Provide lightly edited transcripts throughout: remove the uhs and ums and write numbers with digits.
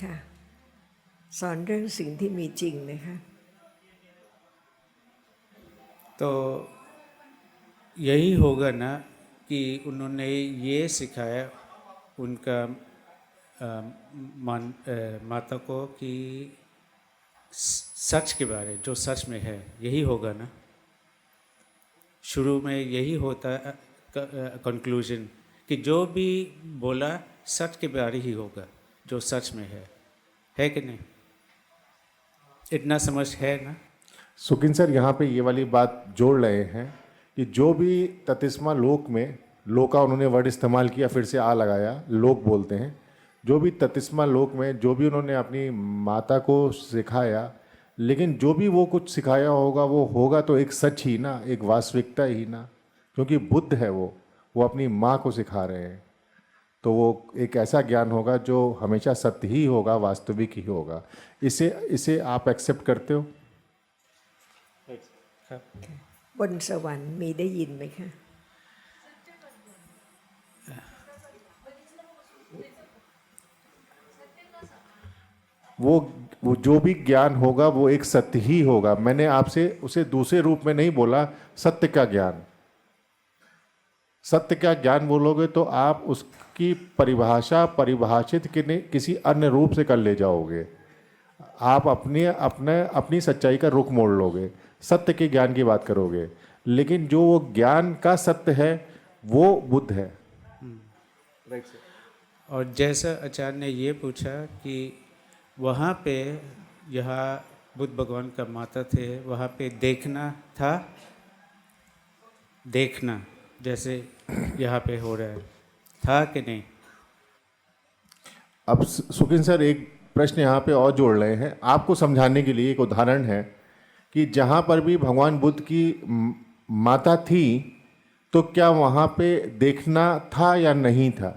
ค่ะสอนเรื่องสิ่งที่มีจริงนะคะ तो यही होगा ना कि उन्होंने ये सिखाया उनका माता को कि सच के बारे जो सच में है यही होगा ना। शुरू में यही होता कंक्लूजन कि जो भी बोला सच के बारे ही होगा जो सच में है कि नहीं? इतना समझ है ना? सुकिन सर यहाँ पे ये वाली बात जोड़ रहे हैं कि जो भी ततिस्मा लोक में, लोक का उन्होंने वर्ड इस्तेमाल किया, फिर से आ लगाया, लोक बोलते हैं, जो भी ततिस्मा लोक में जो भी उन्होंने अपनी माता को सिखाया, लेकिन जो भी वो कुछ सिखाया होगा वो होगा तो एक सच ही ना, एक वास्तविकता ही ना, क्योंकि बुद्ध है वो अपनी माँ को सिखा रहे हैं, तो वो एक ऐसा ज्ञान होगा जो हमेशा सत्य ही होगा, वास्तविक ही होगा। इसे आप एक्सेप्ट करते हो? บนสวรรค์มีได้ยินไหมคะ वो जो भी ज्ञान होगा वो एक सत्य ही होगा। मैंने आपसे उसे दूसरे रूप में नहीं बोला, सत्य का ज्ञान। सत्य का ज्ञान बोलोगे तो आप उसकी परिभाषा परिभाषित किसी अन्य रूप से कर ले जाओगे, आप अपनी सच्चाई का रुख मोड़ लोगे, सत्य के ज्ञान की बात करोगे, लेकिन जो वो ज्ञान का सत्य है वो बुद्ध है। और जैसा आचार्य ने ये पूछा कि वहाँ पे यहाँ बुद्ध भगवान का माता थे, वहाँ पे देखना था, देखना जैसे यहाँ पे हो रहा है, था कि नहीं? अब सुकिन सर एक प्रश्न यहाँ पे और जोड़ रहे हैं आपको समझाने के लिए। एक उदाहरण है कि जहाँ पर भी भगवान बुद्ध की माता थी तो क्या वहाँ पे देखना था या नहीं था?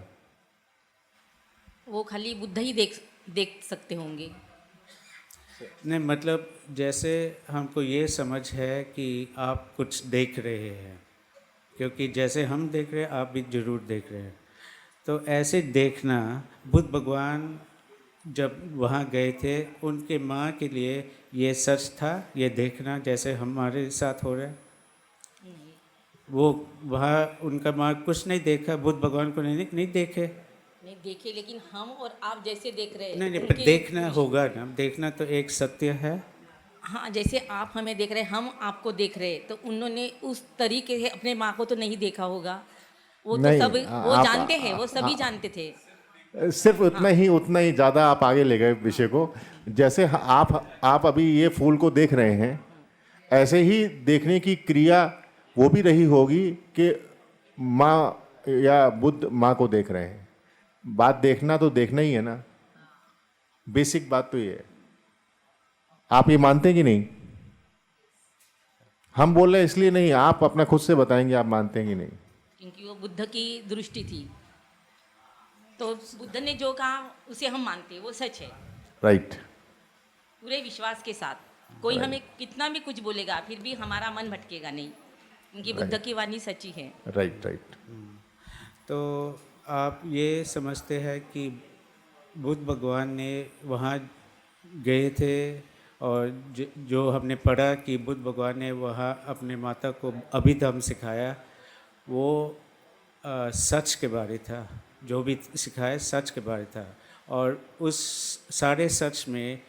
वो खाली बुद्ध ही देख सकते होंगे। नहीं, मतलब जैसे हमको ये समझ है कि आप कुछ देख रहे हैं, क्योंकि जैसे हम देख रहे हैं आप भी जरूर देख रहे हैं, तो ऐसे देखना बुद्ध भगवान जब वहाँ गए थे उनके माँ के लिए ये सच था, ये देखना जैसे हमारे साथ हो रहा है। वो वहाँ उनका माँ कुछ नहीं देखा, बुद्ध भगवान को नहीं देखे, नहीं देखे, लेकिन हम और आप जैसे देख रहे हैं। नहीं, पर देखना होगा ना, देखना तो एक सत्य है। हाँ, जैसे आप हमें देख रहे हैं, हम आपको देख रहे हैं, तो उन्होंने उस तरीके से अपने माँ को तो नहीं देखा होगा। वो तो सब वो जानते हैं, वो सभी जानते थे। सिर्फ उतना ही ज़्यादा आप आगे ले गए विषय को। जैसे आप अभी ये फूल को देख रहे हैं, ऐसे ही देखने की क्रिया वो भी रही होगी कि माँ या बुद्ध माँ को देख रहे हैं। बात देखना तो देखना ही है ना, बेसिक बात तो ये है। आप ये मानते हैं कि नहीं? हम बोल रहे हैं इसलिए नहीं, आप अपना खुद से बताएंगे आप मानते हैं कि नहीं। क्योंकि वो बुद्ध की दृष्टि थी, तो बुद्ध ने जो कहा उसे हम मानते हैं, वो सच है। राइट। पूरे विश्वास के साथ। कोई हमें कितना भी कुछ बोलेगा फिर भी हमारा मन भटकेगा नहीं, क्योंकि बुद्ध की वाणी सच्ची है। राइट। तो आप ये समझते हैं कि बुद्ध भगवान ने वहाँ गए थे और जो हमने पढ़ा कि बुद्ध भगवान ने वहाँ अपने माता को अभिधम्म सिखाया, वो सच के बारे था, जो भी सिखाया सच के बारे था। और उस सारे सच में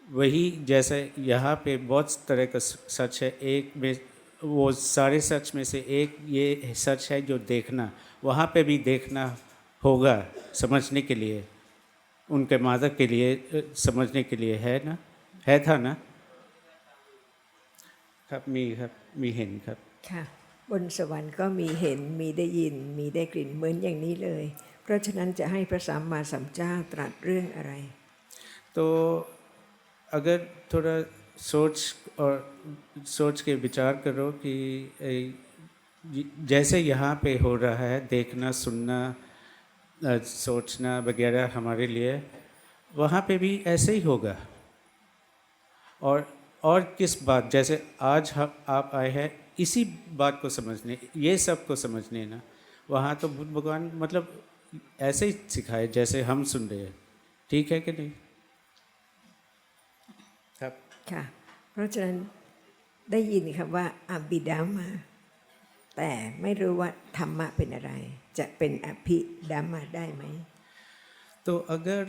वही जैसे यहाँ पे बहुत तरह का सच है, एक में वो सारे सच में से एक ये सच है जो देखना, वहाँ पे भी देखना होगा समझने के लिए, उनके माता के लिए समझने के लिए, है ना, है था ना? ครับมีเห็นครับ ค่ะบนสวรรค์ก็มีเห็นมีได้ยินมีได้กลิ่นเหมือนอย่างนี้เลย เพราะฉะนั้นจะให้พระสัมมาสัมพุทธเจ้าตรัสเรื่องอะไร तो अगर थोड़ा सोच के विचार करो कि जैसे यहाँ पे हो रहा है देखना सुनना सोचना वगैरह हमारे लिए, वहाँ पे भी ऐसे ही होगा। और किस बात, जैसे आज आप आए हैं इसी बात को समझने, ये सब को समझने ना, वहाँ तो बुद्ध भगवान मतलब ऐसे ही सिखाए जैसे हम सुन रहे हैं, ठीक है कि नहीं?ครับ ค่ะ เพราะฉะนั้นได้ยินคำว่าอภิดัมมาแต่ไม่รู้ว่าธรรมะเป็นอะไร จะเป็นอภิดัมมาได้ไหม तो अगर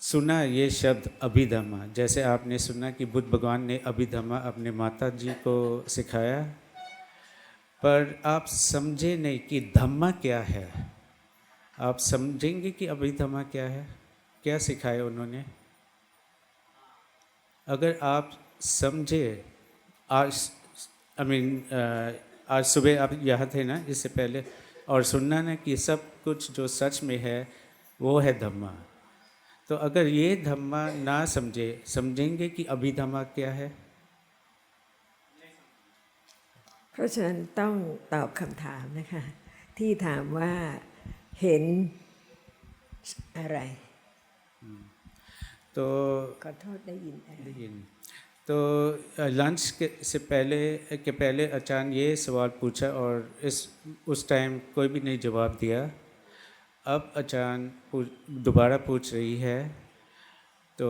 सुना ये शब्द अभिधम्मा, जैसे आपने सुना कि बुद्ध भगवान ने अभिधम्मा अपने माता जी को सिखाया, पर आप समझे नहीं कि धम्मा क्या है। आप समझेंगे कि अभिधम्मा क्या है, क्या सिखाया उन्होंने। अगर आप समझे, आज आज सुबह आप यहाँ थे ना, इससे पहले, और सुनना ना कि सब कुछ जो सच में है वो है धम्मा। तो अगर ये धम्मा ना समझेंगे कि अभिधम्मा क्या है। เพราะฉะนั้นต้องตอบคำถามนะคะที่ถามว่าเห็นอะไร तो ขอโทษได้ยินอะไร तो लंच से पहले अचानक ये सवाल पूछा और उस टाइम कोई भी नहीं जवाब दिया। अब अचानक दोबारा पूछ रही है, तो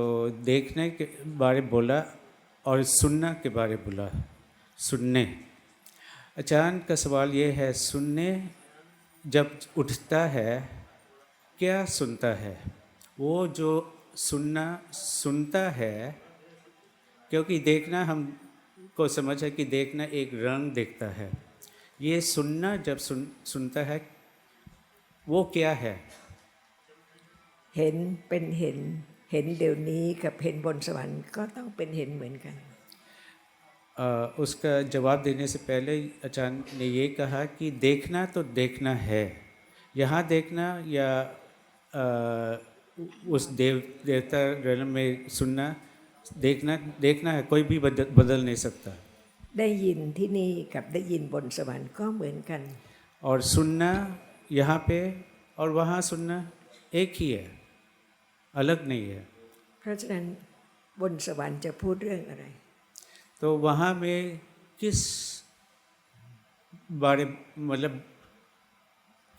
देखने के बारे बोला और सुनना के बारे बोला। सुनने, अचानक का सवाल ये है, सुनने जब उठता है क्या सुनता है। वो जो सुनता है, क्योंकि देखना हमको समझ है कि देखना एक रंग देखता है। ये सुनना जब सुनता है वो क्या है। เห็นเป็นเห็นเห็นเดี๋ยวนี้กับเห็นบนสวรรค์ก็ต้องเป็นเห็นเหมือนกัน उसका जवाब देने से पहले अचानक ने ये कहा कि देखना तो देखना है, यहाँ देखना या उस देवता realm में सुनना, देखना है, कोई भी बदल नहीं सकता। ได้ยินที่นี่กับได้ยินบนสวรรค์ก็เหมือนกัน और सुनना यहाँ पे और वहाँ सुनना एक ही है, अलग नहीं है। เพราะฉะนั้นบนสวรรค์จะพูดเรื่องอะไร तो वहाँ में किस बारे, मतलब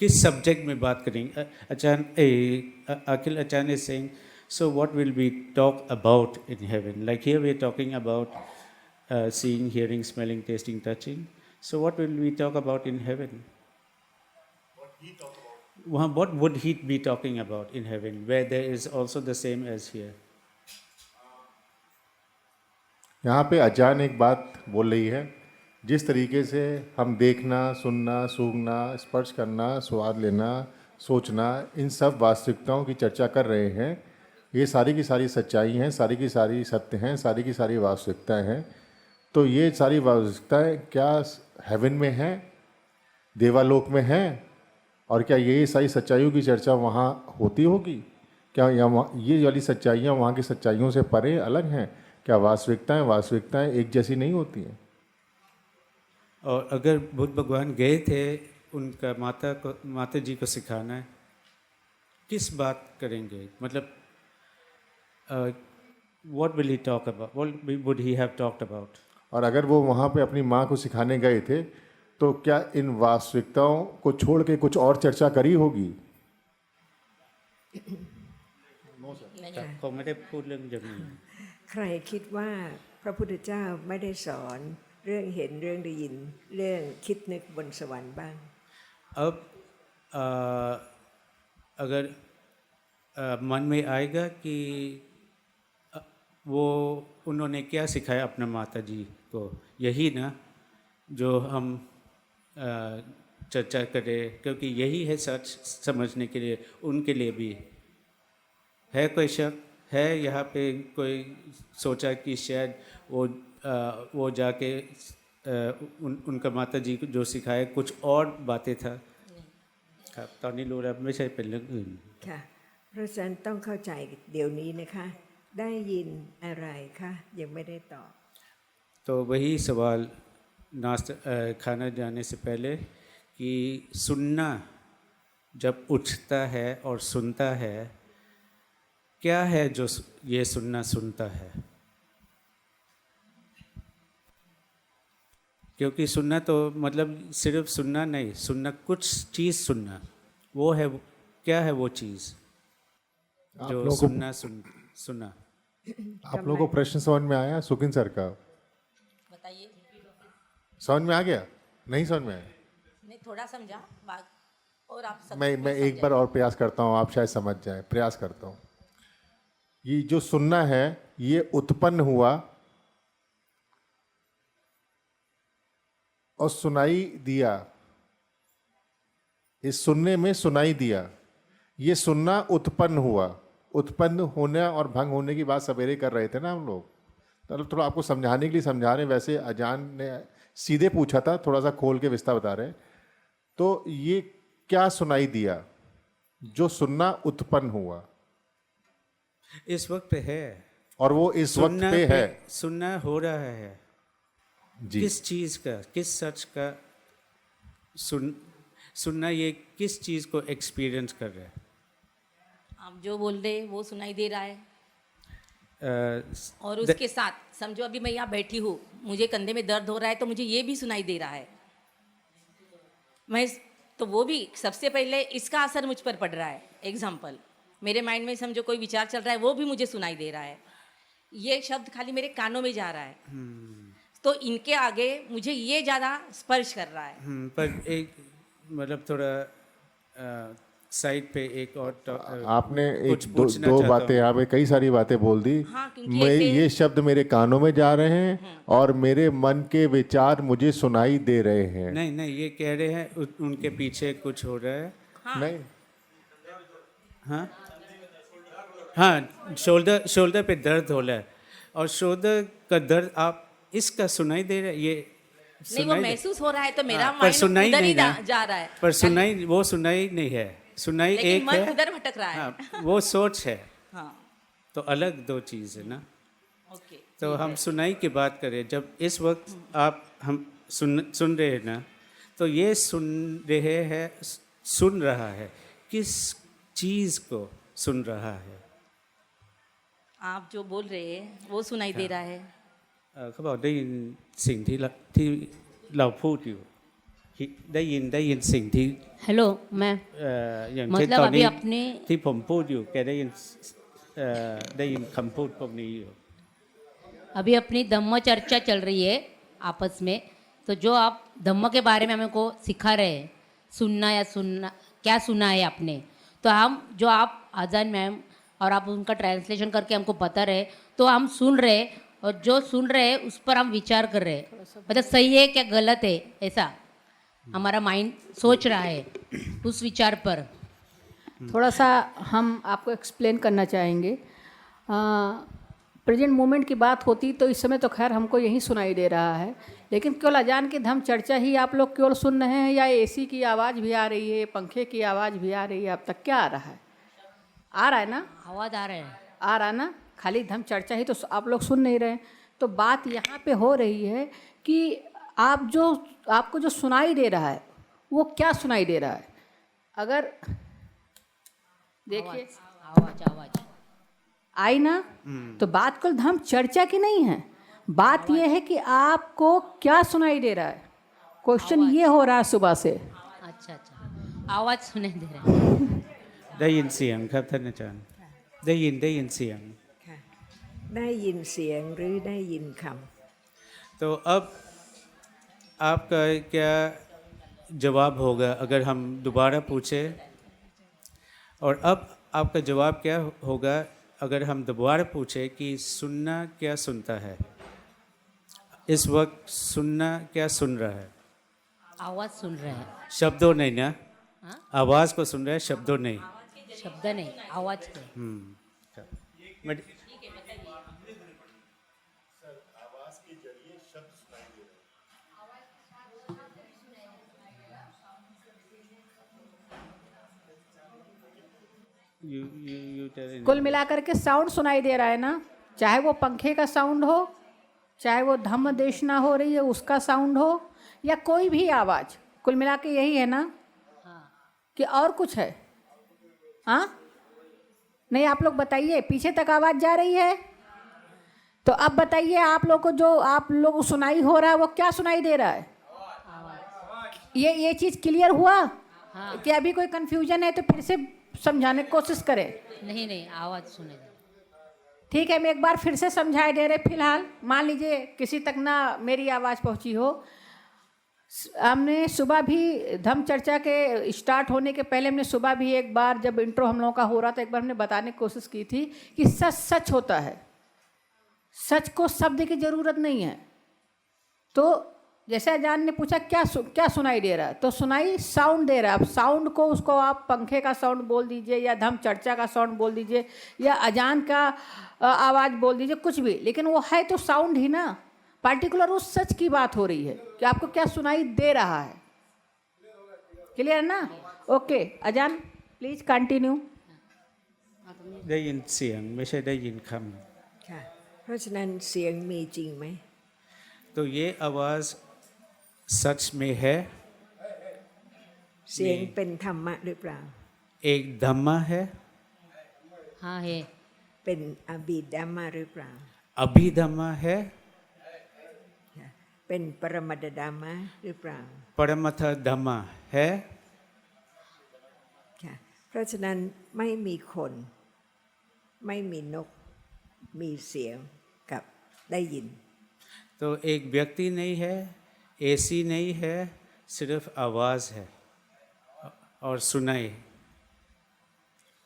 किस सब्जेक्ट में बात करेंगे। अखिल अचान is saying, so what will we talk about in heaven? Like here we are talking about seeing, hearing, smelling, tasting, touching. So what will we talk about in heaven? What would he be talking about in heaven, where there is also the same as here? यहाँ पे अजान एक बात बोल रही है, जिस तरीके से हम देखना, सुनना, सूंघना, स्पर्श करना, स्वाद लेना, सोचना, इन सब वास्तविकताओं की चर्चा कर रहे हैं, ये सारी की सारी सच्चाई हैं, सारी की सारी सत्य हैं, सारी की सारी वास्तविकताएं हैं। तो ये सारी वास्तविकताएं क्या हेवन में हैं, देवालोक में हैं, और क्या ये सारी सच्चाइयों की चर्चा वहाँ होती होगी? क्या ये वाली सच्चाइयाँ वहाँ की सच्चाइयों से परे अलग हैं? क्या वास्तविकताएं एक जैसी नहीं होती हैं? और अगर बुद्ध भगवान गए थे उनका माता जी को सिखाना है, किस बात करेंगे, मतलब what will he talk about, what would he have talked about? और अगर वो वहाँ पे अपनी माँ को सिखाने गए थे, तो क्या इन वास्तविकताओं को छोड़ के कुछ और चर्चा करी होगी? คงไม่ได้พูดเรื่องอย่างนี้ ใครคิดว่าพระพุทธเจ้าไม่ได้สอนเรื่องเห็นเรื่องได้ยินเรื่องคิดนึกบนสวรรค์บ้าง अब अगर मन में आएगा कि वो उन्होंने क्या सिखाया अपने माता जी को, यही ना जो हम चर्चा करें, क्योंकि यही है सच समझने के लिए उनके लिए भी है। कोई शक है यहाँ पे, कोई सोचा कि शायद वो जाके उनका माता जी को जो सिखाए कुछ और बातें था। ครับตอนนี้รู้แล้วไม่ใช่เป็นเรื่องอื่น ค่ะเพราะฉะนั้นต้องเข้าใจเดี๋ยวนี้นะคะ ได้ยินอะไรคะยังไม่ได้ตอบ तो वही सवाल खाना जाने से पहले कि सुनना जब उठता है और सुनता है, क्या है जो ये सुनना सुनता है। क्योंकि सुनना तो मतलब सिर्फ सुनना नहीं, सुनना कुछ चीज़ सुनना, वो है क्या है वो चीज़। जो सुना। आप लोगों को प्रश्न समझ में आया सुकिन सर का? बताइए। समझ में आ गया? नहीं समझ में आया? नहीं, थोड़ा समझा बात, और आप सब मैं एक बार और प्रयास करता हूँ, आप शायद समझ जाए। प्रयास करता हूँ। ये जो सुनना है ये उत्पन्न हुआ और सुनाई दिया। इस सुनने में सुनाई दिया। ये सुनना उत्पन्न हुआ। उत्पन्न होने और भंग होने की बात सवेरे कर रहे थे ना हम लोग। तो थोड़ा आपको समझाने के लिए समझा रहे हैं। वैसे अजान ने सीधे पूछा था, थोड़ा सा खोल के विस्तार बता रहे हैं। तो ये क्या सुनाई दिया? जो सुनना उत्पन्न हुआ इस वक्त पे है, और वो इस वक्त पे है। सुनना हो रहा है जी। किस चीज़ का, किस सच का सुनना, ये किस चीज़ को एक्सपीरियंस कर रहे हैं? आप जो बोल रहे हैं वो सुनाई दे रहा है, और द- उसके साथ समझो अभी मैं यहाँ बैठी हूँ, मुझे कंधे में दर्द हो रहा है तो मुझे ये भी सुनाई दे रहा है। मैं तो वो भी सबसे पहले इसका असर मुझ पर पड़ रहा है। एग्जाम्पल, मेरे माइंड में समझो कोई विचार चल रहा है, वो भी मुझे सुनाई दे रहा है। ये शब्द खाली मेरे कानों में जा रहा है, तो इनके आगे मुझे ये ज़्यादा स्पर्श कर रहा है। पर एक मतलब थोड़ा साइड पे एक और आपने कुछ एक पूछना दो चाहता बातें, यहाँ पे कई सारी बातें बोल दी। हाँ, क्योंकि मैं ऐसे- ये शब्द मेरे कानों में जा रहे हैं और मेरे मन के विचार मुझे सुनाई दे रहे हैं। नहीं नहीं, ये कह रहे हैं उनके पीछे कुछ हो रहा है। नहीं, हाँ हाँ, शोल्डर पे दर्द हो रहा है, और शोल्डर का दर्द आप इसका सुनाई दे रहा है। ये नहीं, वो महसूस हो रहा है तो मेरा हाँ, पर माइंड सुनाई उधर ही नहीं ना। जा रहा है, पर सुनाई, वो सुनाई नहीं है। सुनाई लेकिन एक मन है, उधर भटक रहा है। हाँ, वो सोच है। हाँ, तो अलग दो चीज़ है ना। ओके। तो हम सुनाई की बात करें, जब इस वक्त आप हम सुन रहे हैं ना, तो ये सुन रहा है किस चीज़ को सुन रहा है? आप जो बोल रहे हैं वो सुनाई दे रहा है। เขาบอกได้ยินสิ่งที่เราพูดอยู่ได้ยินสิ่งที่ हेलो मैं อย่างเช่น मतलब ตอนนี้ अभी अपने ที่ผมพูดอยู่แกได้ยินคำพูดพวกนี้อยู่ अभी अपनी धम्म चर्चा चल रही है आपस में। तो जो आप धम्म के बारे में हमको सिखा रहे हैं, सुनना क्या सुना है आपने, तो हम जो आप आजान मैम और आप उनका ट्रांसलेशन करके हमको बता रहे, तो हम सुन रहे, और जो सुन रहे हैं उस पर हम विचार कर रहे हैं, मतलब सही है क्या गलत है, ऐसा हमारा माइंड सोच रहा है उस विचार पर। थोड़ा सा हम आपको एक्सप्लेन करना चाहेंगे। प्रेजेंट मोमेंट की बात होती तो इस समय तो खैर हमको यही सुनाई दे रहा है, लेकिन केवल अजान की धम चर्चा ही आप लोग केवल सुन रहे हैं, या एसी की आवाज़ भी आ रही है, पंखे की आवाज़ भी आ रही है? अब तक क्या आ रहा है? आ रहा है ना? आवाज़ आ रहा है। आ रहा ना? खाली धम चर्चा ही तो आप लोग सुन नहीं रहे। तो बात यहाँ पे हो रही है कि आपको जो सुनाई दे रहा है वो क्या सुनाई दे रहा है? अगर देखिए आवाज़ आई ना, तो बात कुल धम चर्चा की नहीं है। बात यह है कि आपको क्या सुनाई दे रहा है। क्वेश्चन ये हो रहा है सुबह से। अच्छा आवाज़ सुनाई दे रहा है। ได้ยินเสียงครับท่านอาจารย์ ได้ยินเสียง ค่ะได้ยินเสียงหรือได้ยินค तो अब आपका क्या जवाब होगा अगर हम दोबारा पूछे? और अब आपका जवाब क्या होगा अगर हम दोबारा पूछे कि सुनना क्या सुनता है? इस वक्त सुनना क्या सुन रहा है? आवाज़ सुन रहे हैं, शब्दों नहीं ना, हाँ? आवाज़ को सुन रहे हैं, शब्दों नहीं। शब्द नहीं, आवाज़ के। मैं- you tell in- कुल मिलाकर के साउंड सुनाई दे रहा है ना, चाहे वो पंखे का साउंड हो, चाहे वो धम्म देशना हो रही है उसका साउंड हो, या कोई भी आवाज़, कुल मिला के यही है ना? कि और कुछ है? हाँ नहीं, आप लोग बताइए, पीछे तक आवाज़ जा रही है? तो अब बताइए आप लोग को जो आप लोग को सुनाई हो रहा है वो क्या सुनाई दे रहा है? ये चीज़ क्लियर हुआ? कि अभी कोई कन्फ्यूजन है तो फिर से समझाने की कोशिश करें। नहीं नहीं, आवाज़ सुने दे। ठीक है, मैं एक बार फिर से समझाए दे रहे। फिलहाल मान लीजिए किसी तक ना मेरी आवाज़ पहुंची हो। हमने सुबह भी धम्म चर्चा के स्टार्ट होने के पहले हमने सुबह भी एक बार जब इंट्रो हम लोगों का हो रहा था, एक बार हमने बताने की कोशिश की थी कि सच सच होता है, सच को शब्द की जरूरत नहीं है। तो जैसे अजान ने पूछा क्या सुनाई दे रहा है, तो सुनाई साउंड दे रहा है। अब साउंड को उसको आप पंखे का साउंड बोल दीजिए, या धम्म चर्चा का साउंड बोल दीजिए, या अजान का आवाज़ बोल दीजिए, कुछ भी, लेकिन वो है तो साउंड ही ना। पार्टिकुलर उस सच की बात हो रही है कि आपको क्या सुनाई दे रहा है। क्लियर ना? ओके, अजान प्लीज कंटिन्यू। ได้ยินเสียงไม่ใช่ได้ยินค ค่ะ เพราะฉะนั้นเสียงมีจริงไหม ำतो ये आवाज़ सच में है, เสียงเป็นธรรมะหรือเปล่า एक धम्मा है, हाँ है। เป็นอบิดัมมะหรือเปล่า अभिधम्मा है, ค่ะเป็นปรมัตถดัมมะหรือเปล่า परमथ धम्मा है। ค่ะเพราะฉะนั้นไม่มีคน ไม่มีนก มีเสียงกับได้ยิน तो एक व्यक्ति नहीं है, एसी नहीं है, सिर्फ आवाज़ है और सुनाई।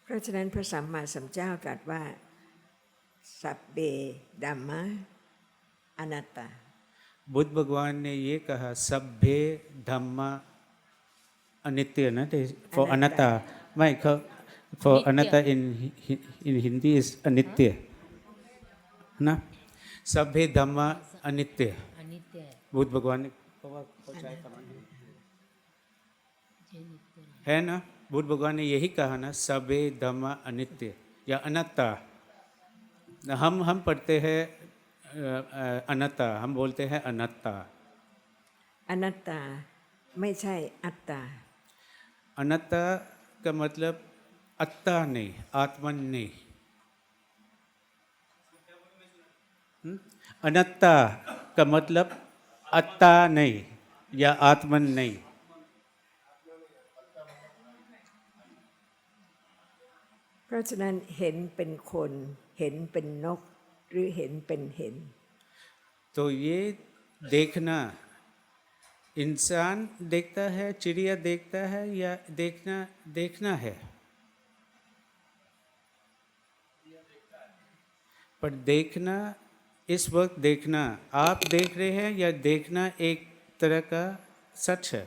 เพราะฉะนั้นพระสัมมาสัมพุทธเจ้าตรัสว่าสัพเบดัมมะอนัตตา बुद्ध भगवान ने ये कहा सभ्य धम्मा अनित्य ना, फॉर अनता मैं फॉर अनता इन हिंदी इज अनित्य ना, सभ्य धम्मा अनित्य। अनित्य है। बुद्ध भगवान ने है ना, बुद्ध भगवान ने यही कहा ना, सभ्य धम्मा अनित्य या अनत्ता। हम पढ़ते हैं अनत्ता, हम बोलते हैं अनत्ता। อนัตตาไม่ใช่อัตตา अनत्ता का मतलब अत्ता नहीं, आत्मन नहीं। अनत्ता का मतलब अत्ता नहीं या आत्मन नहीं। เพราะฉะนั้นเห็นเป็นคน เห็นเป็นนก หรือเห็นเป็นเห็น तो ये देखना, इंसान देखता है, चिड़िया देखता है, या देखना है। पर देखना, इस वक्त देखना, आप देख रहे हैं या देखना एक तरह का सच है,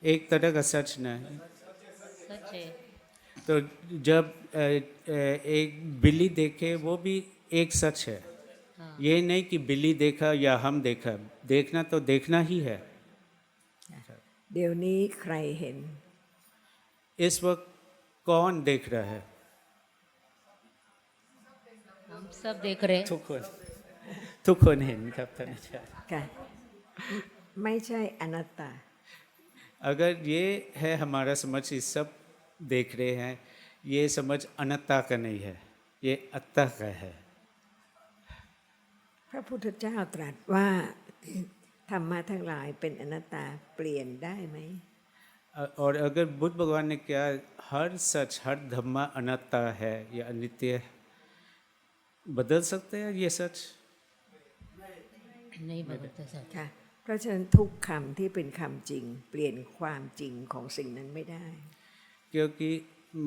एक तरह का सच नहीं। सच है। तो जब एक बिल्ली देखे वो भी एक सच है। ये नहीं कि बिल्ली देखा या हम देखा, देखना तो देखना ही है। เดี๋ยวนี้ใครเห็น इस वक्त कौन देख रहा है? हम सब देख रहे हैं। ทุกคนเห็นครับท่านอาจารย์ ค่ะ ไม่ใช่อนัตตา अगर ये है हमारा समझ, ये सब देख रहे हैं, ये समझ अनत्ता का नहीं है, ये अत्ता का है। พระพุทธเจ้าตรัสว่าธรรมะทั้งหลายเป็นอนัตตาเปลี่ยนได้ไหม और अगर बुद्ध भगवान ने क्या हर सच, हर धम्मा अनत्ता है या अनित्य है, बदल सकते हैं ये सच? नहीं बदलते सच। ค่ะ เพราะฉะนั้นทุกคำที่เป็นคำจริง เปลี่ยนความจริงของสิ่งนั้นไม่ได้ क्योंकि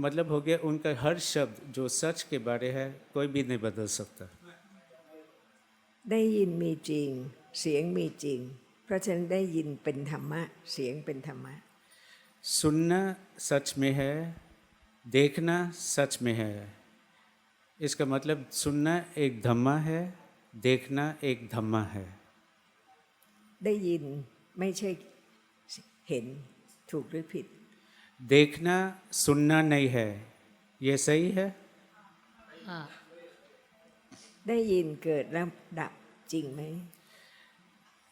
मतलब हो गया उनका हर शब्द जो सच के बारे है कोई भी नहीं बदल सकता। ได้ยินมีจริง เสียงมีจริง เพราะฉะนั้นได้ยินเป็นธรรมะ เสียงเป็นธรรมะ सुनना सच में है, देखना सच में है। इसका मतलब सुनना एक धम्मा है, देखना एक धम्मा है। ได้ยินไม่ใช่เห็นถูกหรือผิด देखना सुनना नहीं है, ये सही है? हाँ। ได้ยินเกิดแล้วดับจริงไหม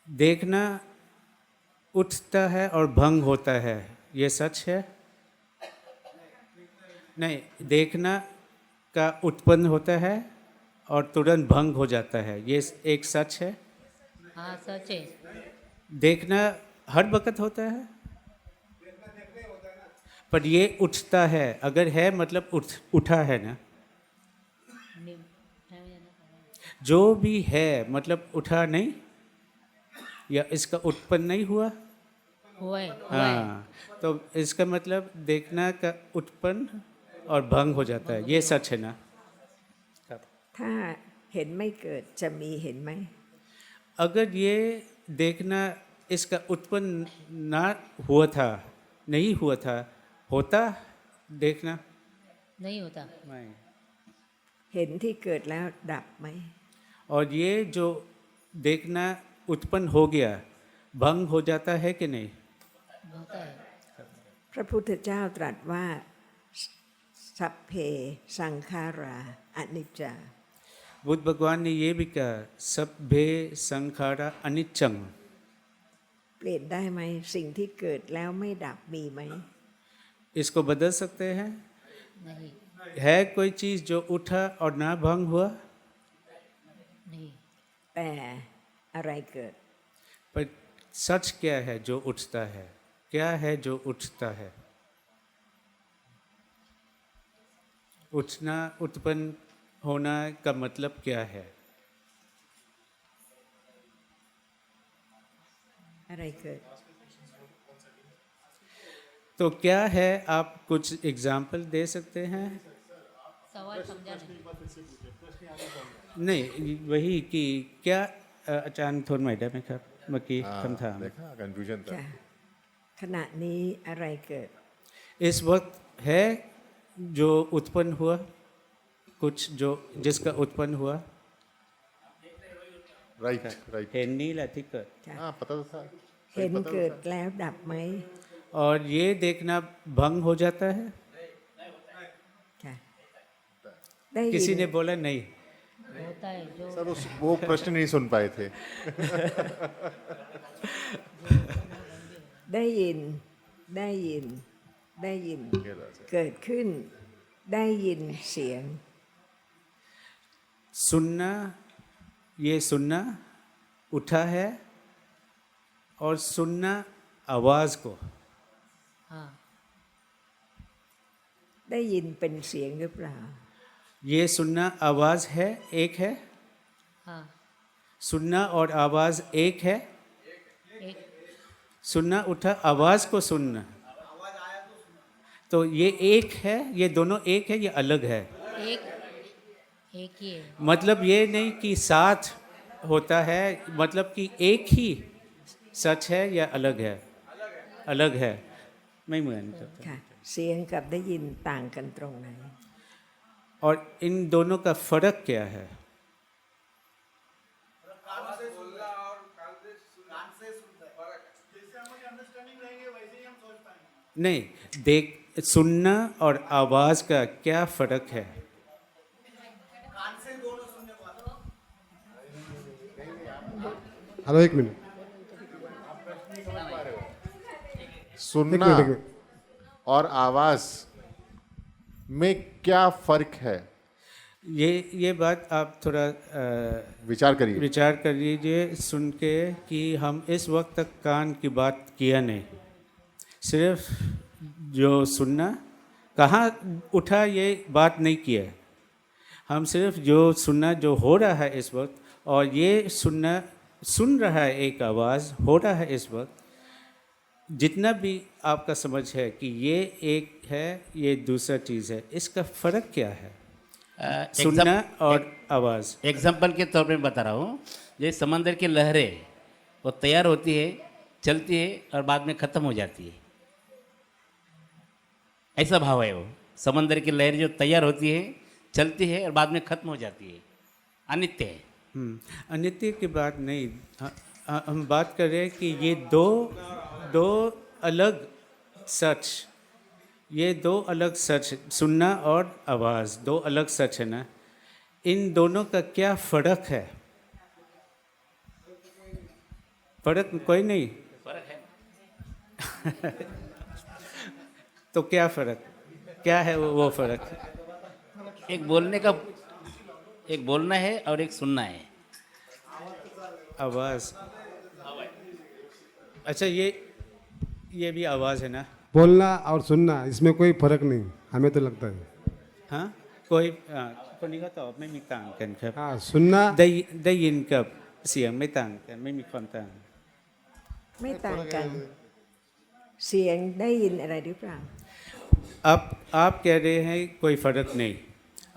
देखना उठता है और भंग होता है, ये सच है? नहीं, देखना का उत्पन्न होता है और तुरंत भंग हो जाता है, ये एक सच है? हाँ सच है। देखना हर वक्त होता है पर ये उठता है, अगर है मतलब उठा है ना, जो भी है मतलब उठा नहीं, या इसका उत्पन्न नहीं हुआ। हुआ है हाँ, तो इसका मतलब देखना का उत्पन्न और भंग हो जाता है, ये सच है ना। ถ้าเห็นไม่เกิดจะมีเห็นไหม अगर ये देखना इसका उत्पन्न ना हुआ था, नहीं हुआ था, होता देखना नहीं होता। नहीं। เห็นที่เกิดแล้วดับไหม और ये जो देखना उत्पन्न हो गया, भंग हो जाता है कि नहीं। होता है। พระพุทธเจ้าตรัสว่าสัพเพสังขาราอนิจจา बुद्ध भगवान ने ये भी कहा, सभ्भे संखारा अनिच्चम। เปลี่ยนได้ไหมสิ่งที่เกิดแล้วไม่ดับมีไหม इसको बदल सकते हैं। नहीं है कोई चीज़ जो उठा और ना भंग हुआ। नहीं। แต่อะไรเกิด पर सच क्या है जो उठता है, क्या है जो उठता है। उठना, उत्पन्न होना का मतलब क्या है। อะไรเกิด तो क्या है, आप कुछ एग्जाम्पल दे सकते हैं। सवाल समझा नहीं। नहीं, वही कि क्याอาจารย์ทวนใหม่ได้ไหมครับเมื่อกี้ हाँ, คำถาม देखा कंफ्यूजन था ค่ะขณะนี้อะไรเกิด इस वक्त है जो उत्पन्न हुआ, कुछ जो जिसका उत्पन्न हुआ। राइट राइट เห็นนี่แหละที่เกิด हाँ पता तो था เห็นเกิดแล้วดับไหม और ये देखना भंग हो जाता है। ค่ะได้ยิ किसी น ने बोला नहीं। होता है जो सर वो प्रश्न नहीं सुन पाए थे ได้ยินได้ยินได้ยิน เกิดขึ้น ได้ยินเสียง सुनना, ये सुनना उठा है, और सुनना आवाज़ को। हाँ ได้ยินเป็นเสียงหรือเปล่า ये सुनना आवाज़ है, एक है। हाँ सुनना और आवाज़ एक है। एक सुनना उठा, आवाज़ को सुनना, तो ये एक है, ये दोनों एक है, ये अलग है। एक एक ही है। मतलब ये नहीं कि साथ होता है, मतलब कि एक ही सच है या अलग है। अलग है,ไม่เหมือนกัน ค่ะ เสียงกับได้ยินต่างกันตรงไหน और इन दोनों का फर्क क्या है। नहीं, देख, सुनना और आवाज़ का क्या फर्क है। हेलो एक मिनट सुनना एक मिनट। और आवाज में क्या फर्क है ये बात आप थोड़ा विचार करिए विचार कर लीजिए सुन के कि हम इस वक्त तक कान की बात किया नहीं, सिर्फ जो सुनना कहाँ उठा ये बात नहीं किया है। हम सिर्फ जो सुनना जो हो रहा है इस वक्त, और ये सुनना सुन रहा है, एक आवाज़ हो रहा है इस वक्त, जितना भी आपका समझ है कि ये एक है, ये दूसरा चीज़ है, इसका फ़र्क क्या है सुनना और आवाज़। एग्जाम्पल के तौर पे बता रहा हूँ, जैसे समंदर की लहरें वो तैयार होती है, चलती है और बाद में ख़त्म हो जाती है, ऐसा भाव है। वो समंदर की लहर जो तैयार होती है, चलती है और बाद में ख़त्म हो जाती है, अनित्य है। अनित्य की बात नहीं, हम बात कर रहे हैं कि ये दो अलग सच, ये दो अलग सच, सुनना और आवाज़ दो अलग सच है ना, इन दोनों का क्या फ़र्क है। फ़र्क कोई नहीं। तो क्या फ़र्क, क्या है वो फ़र्क। एक बोलना है और एक सुनना है। आवाज़, अच्छा ये भी आवाज़ है ना। बोलना और सुनना इसमें कोई फर्क नहीं, हमें तो लगता है। ฮะ कोई คนนี้ก็ตอบไม่มีต่างกันครับ हाँ, सुनना ได้ยินกับเสียงไม่ต่างกันไม่มีความต่าง ไม่ต่างกัน เสียงได้ยินอะไรหรือเปล่า अब आप कह रहे हैं कोई फ़र्क नहीं।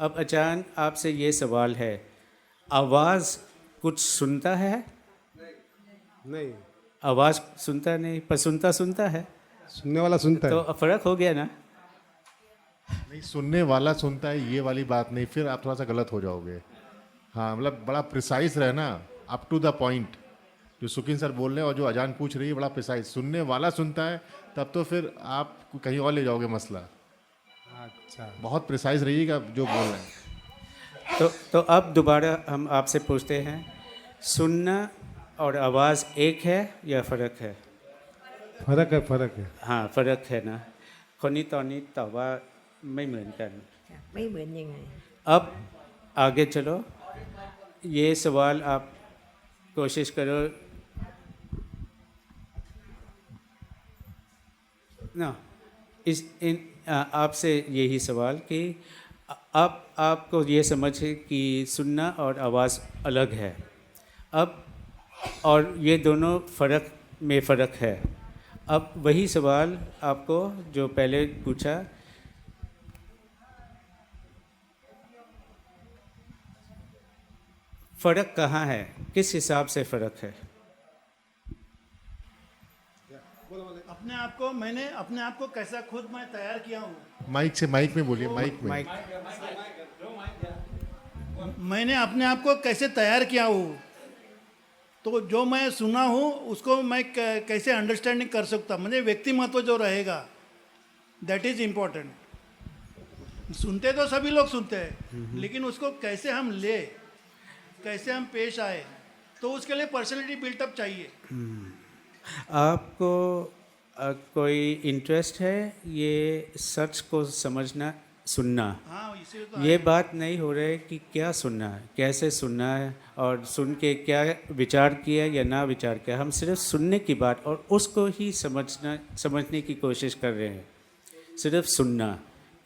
अब अचानक आपसे ये सवाल है, आवाज़ कुछ सुनता है? नहीं, आवाज़ सुनता नहीं, पर सुनता है, सुनने वाला सुनता है। तो फ़र्क हो गया ना। नहीं, सुनने वाला सुनता है ये वाली बात नहीं, फिर आप थोड़ा सा गलत हो जाओगे। हाँ, मतलब बड़ा प्रिसाइज रहना, अप टू द पॉइंट। जो सुकिन सर बोल रहे हैं और जो अजान पूछ रही है, बड़ा प्रिसाइज। सुनने वाला सुनता है तब तो फिर आप कहीं और ले जाओगे मसला। अच्छा, बहुत प्रिसाइज रहिएगा जो बोल रहे हैं। तो अब दोबारा हम आपसे पूछते हैं, सुनना और आवाज़ एक है या फ़र्क है? फर्क है, फर्क है। हाँ, फ़र्क है ना। คนนี้ตอนนี้ตอบว่าไม่เหมือนกัน ไม่เหมือนยังไง अब आगे चलो, ये सवाल आप कोशिश करो ना, आपसे यही सवाल कि अब आपको ये समझे कि सुनना और आवाज़ अलग है। अब और ये दोनों फ़र्क में फ़र्क है। अब वही सवाल आपको जो पहले पूछा, फ़र्क कहाँ है, किस हिसाब से फ़र्क है? अपने आप को मैंने अपने आप को कैसा खुद मैं तैयार किया हूँ, माइक में बोलिए, माइक में। मैंने अपने आप को कैसे तैयार किया हूँ, तो जो मैं सुना हूँ उसको मैं कैसे अंडरस्टैंडिंग कर सकता, मुझे व्यक्तिमत्व जो रहेगा, दैट इज़ इम्पोर्टेंट। सुनते तो सभी लोग सुनते हैं, लेकिन उसको कैसे हम ले, कैसे हम पेश आए, तो उसके लिए पर्सनैलिटी बिल्टअप चाहिए। आपको कोई इंटरेस्ट है ये सच को समझना, सुनना? हाँ, इसीलिए तो ये बात नहीं हो रही कि क्या सुनना है, कैसे सुनना है, और सुन के क्या विचार किया या ना विचार किया। हम सिर्फ सुनने की बात और उसको ही समझने की कोशिश कर रहे हैं, सिर्फ सुनना।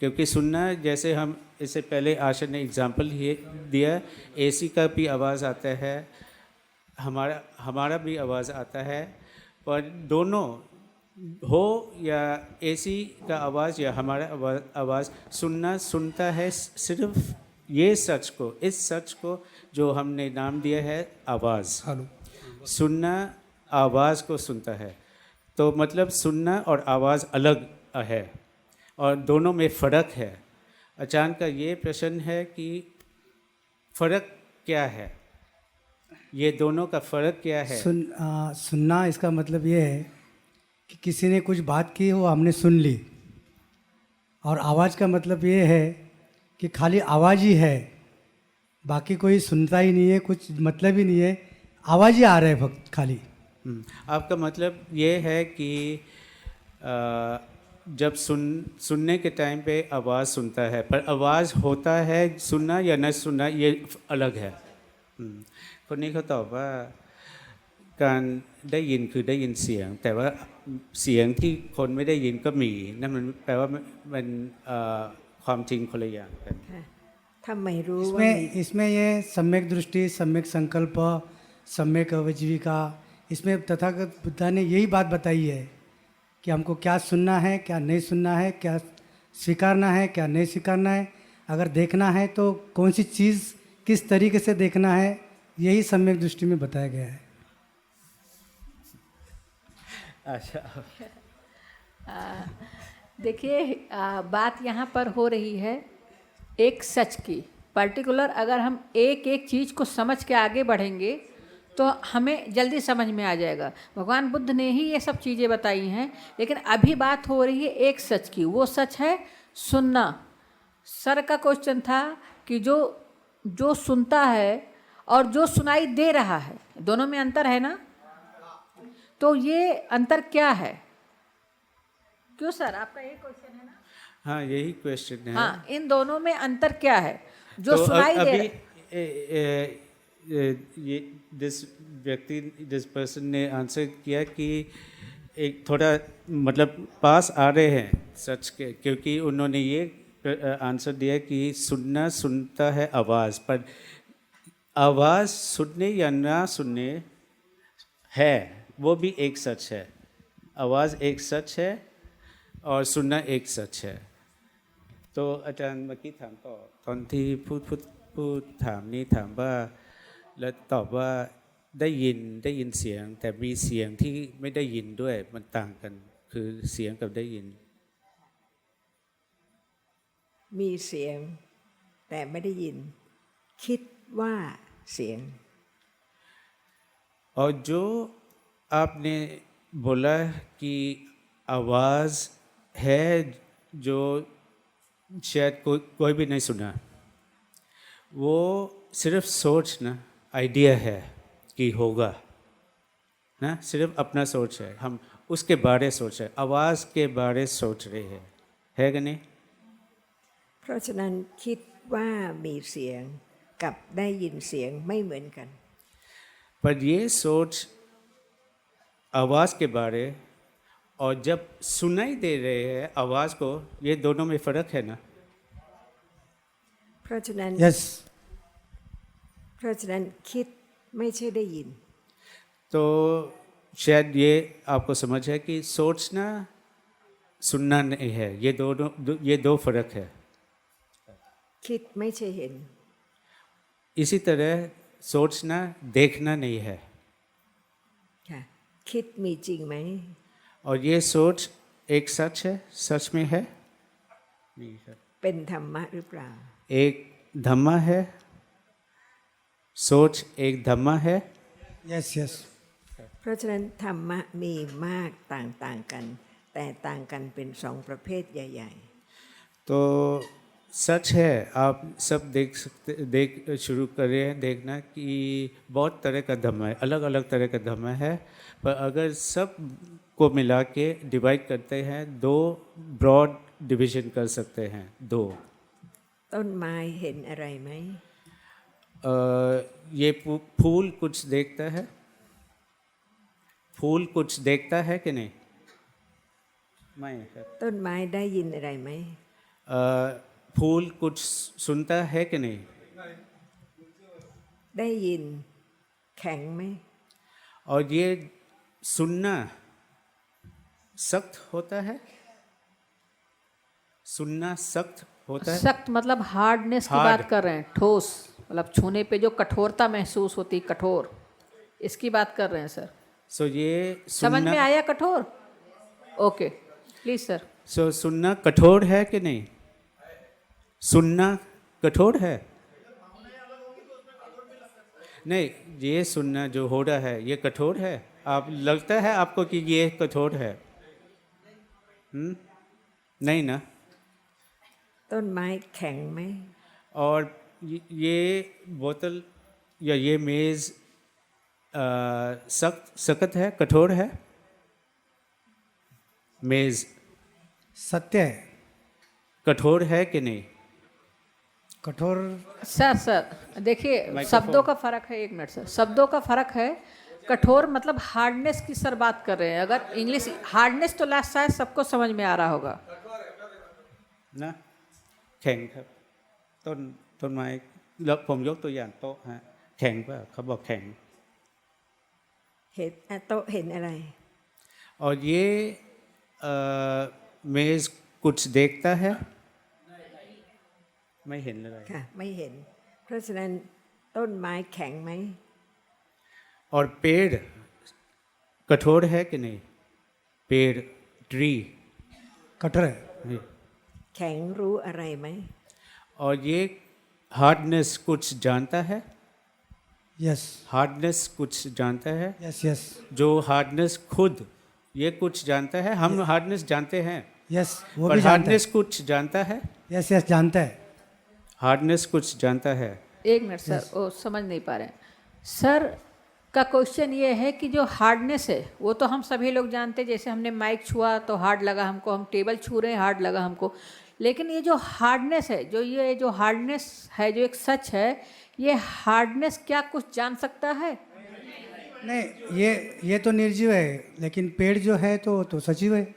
क्योंकि सुनना, जैसे हम इससे पहले आशा ने एग्जांपल ये दिया, एसी का भी आवाज़ आता है, हमारा भी आवाज़ आता है, पर दोनों हो या एसी का आवाज़ या हमारा आवाज़, सुनता है सिर्फ ये सच को, इस सच को जो हमने नाम दिया है आवाज़। सुनना आवाज़ को सुनता है, तो मतलब सुनना और आवाज़ अलग है और दोनों में फ़र्क है। अचानक का ये प्रश्न है कि फ़र्क क्या है, ये दोनों का फ़र्क क्या है? सुनना इसका मतलब ये है कि किसी ने कुछ बात की वो हमने सुन ली, और आवाज़ का मतलब ये है कि खाली आवाज़ ही है, बाकी कोई सुनता ही नहीं है, कुछ मतलब ही नहीं है, आवाज़ ही आ रहा है फक्त खाली। आपका मतलब ये है कि जब सुनने के टाइम पे आवाज़ सुनता है, पर आवाज़ होता है, सुनना या न सुनना ये अलग है। คนนี้เขาตอบว่าการได้ยินคือได้ยินเสียง แต่ว่าเสียงที่คนไม่ได้ยินก็มี นั่นมันแปลว่ามันความจริงคนละอย่างกัน ทำไมรู้ว่า इसमें ये सम्यक दृष्टि, सम्यक संकल्प, सम्यक आजीविका, इसमें तथागत बुद्ध ने यही बात बताई है कि हमको क्या सुनना है, क्या नहीं सुनना है, क्या स्वीकारना है, क्या नहीं स्वीकारना है, अगर देखना है तो कौन सी चीज़ किस तरीके से देखना है, यही सम्यक दृष्टि में बताया गया है। अच्छा, देखिए बात यहाँ पर हो रही है एक सच की। पर्टिकुलर अगर हम एक एक चीज़ को समझ के आगे बढ़ेंगे तो हमें जल्दी समझ में आ जाएगा। भगवान बुद्ध ने ही ये सब चीज़ें बताई हैं, लेकिन अभी बात हो रही है एक सच की। वो सच है सुनना। सर का क्वेश्चन था कि जो सुनता है और जो सुनाई दे रहा है, दोनों में अंतर है ना? तो ये अंतर क्या है? क्यों सर, आपका ये क्वेश्चन है ना? हाँ, यही क्वेश्चन है। हाँ, इन दोनों में अंतर क्या है? जो तो सुनाई दे ये जिस पर्सन ने आंसर किया कि एक थोड़ा मतलब पास आ रहे हैं सच के, क्योंकि उन्होंने ये आंसर दिया कि सुनना सुनता है आवाज़, पर आवाज़ सुनने या ना सुनने है वो भी एक सच है। आवाज़ एक सच है और सुनना एक सच है। तोอาจารย์เมื่อกี้ถามต่อตอนที่พูดถามนี้ถามว่าแล้วตอบว่าได้ยินเสียงแต่มีเสียงที่ไม่ได้ยินด้วยมันต่างกันคือเสียงกับได้ยิน มีเสียงแต่ไม่ได้ยิน คิดว่าเสียง और जो आपने बोला कि आवाज़ है जो शायद कोई भी नहीं सुना, वो सिर्फ सोच ना, आइडिया है कि होगा ना, सिर्फ अपना सोच है, हम उसके बारे सोच रहे, आवाज़ के बारे सोच रहे हैं, है कि नहीं? เพราะฉะนั้นคิดว่ามีเสียงกับได้ยินเสียงไม่เหมือนกัน पर ये सोच आवाज़ के बारे और जब सुनाई दे रहे हैं आवाज़ को, ये दोनों में फ़र्क है ना? เพราะฉะนั้น यस เพราะฉะนั้นคิดไม่ใช่ได้ยิน तो शायद ये आपको समझ है कि सोचना सुनना नहीं है, ये दो फ़र्क है। คิดไม่ใช่เห็น इसी तरह सोचना देखना नहीं है। ค่ะคิดมีจริงไหม और ये सोच एक सच है, सच में है, เป็นธรรมะหรือเปล่า एक धम्मा है, सोच एक धम्मा है। यस यस เพราะฉะนั้นธรรมะมีมากต่างกัน แต่ต่างกันเป็นสองประเภทใหญ่ तो सच है, आप सब देख शुरू करें देखना कि बहुत तरह का धम्मा है, अलग अलग तरह का धम्मा है, पर अगर सब को मिला के डिवाइड करते हैं, दो ब्रॉड डिवीजन कर सकते हैं, दो। ๆ ต้นไม้เห็นอะไรไหม ये फूल कुछ देखता है, फूल कुछ देखता है कि नहीं? नहीं है। ต้นไม้ได้ยินอะไรไหม फूल कुछ सुनता है कि नहीं? ได้ยินแข็งไหม और ये सुनना सख्त होता है, सुनना सख्त होता है। सख्त मतलब हार्डनेस की Hard. बात कर रहे हैं, ठोस मतलब छूने पे जो कठोरता महसूस होती, कठोर, इसकी बात कर रहे हैं सर। सो ये समझ में सुनना, आया कठोर? Okay please sir. सो सुनना कठोर है कि नहीं? सुनना कठोर है? नहीं, ये सुनना जो हो रहा है ये कठोर है? आप लगता है आपको कि ये कठोर है? नहीं ना। ต้นไม้แข็งไหม और ये बोतल या ये मेज़ सख्त है, कठोर है? मेज़ सत्य है, कठोर है कि नहीं? कठोर सर देखिए शब्दों का फर्क है, एक मिनट सर, शब्दों का फर्क है। कठोर मतलब हार्डनेस की सर बात कर रहे हैं, अगर इंग्लिश हार्डनेस तो लास्ट शायद सबको समझ में आ रहा होगा นะแข็งครับต้นไม้แล้วผมยกตัวอย่างโต๊ะฮะแข็งป่ะเขาบอกแข็ง เห็นโต๊ะเห็นอะไร और ये मेज़ कुछ देखता है? ไม่เห็นเลย ค่ะไม่เห็น เพราะฉะนั้นต้นไม้แข็งไหม और पेड़ कठोर है कि नहीं? पेड़ ट्री कठोर है, แข็งรู้อะไรไหม और ये हार्डनेस कुछ जानता है? यस हार्डनेस कुछ जानता है? यस यस जो हार्डनेस खुद ये कुछ जानता है, हम हार्डनेस जानते हैं, यस वो पर भी जानता है, हार्डनेस कुछ जानता है? यस यस जानता है। हार्डनेस कुछ जानता है। एक मिनट सर, वो समझ नहीं पा रहे हैं सर का क्वेश्चन ये है कि जो हार्डनेस है वो तो हम सभी लोग जानते हैं, जैसे हमने माइक छुआ तो हार्ड लगा हमको, हम टेबल छू रहे हैं हार्ड लगा हमको, लेकिन ये जो हार्डनेस है, जो हार्डनेस है, जो एक सच है, ये हार्डनेस क्या कुछ जान सकता है? नहीं ये तो निर्जीव है, लेकिन पेड़ जो है तो सजीव है।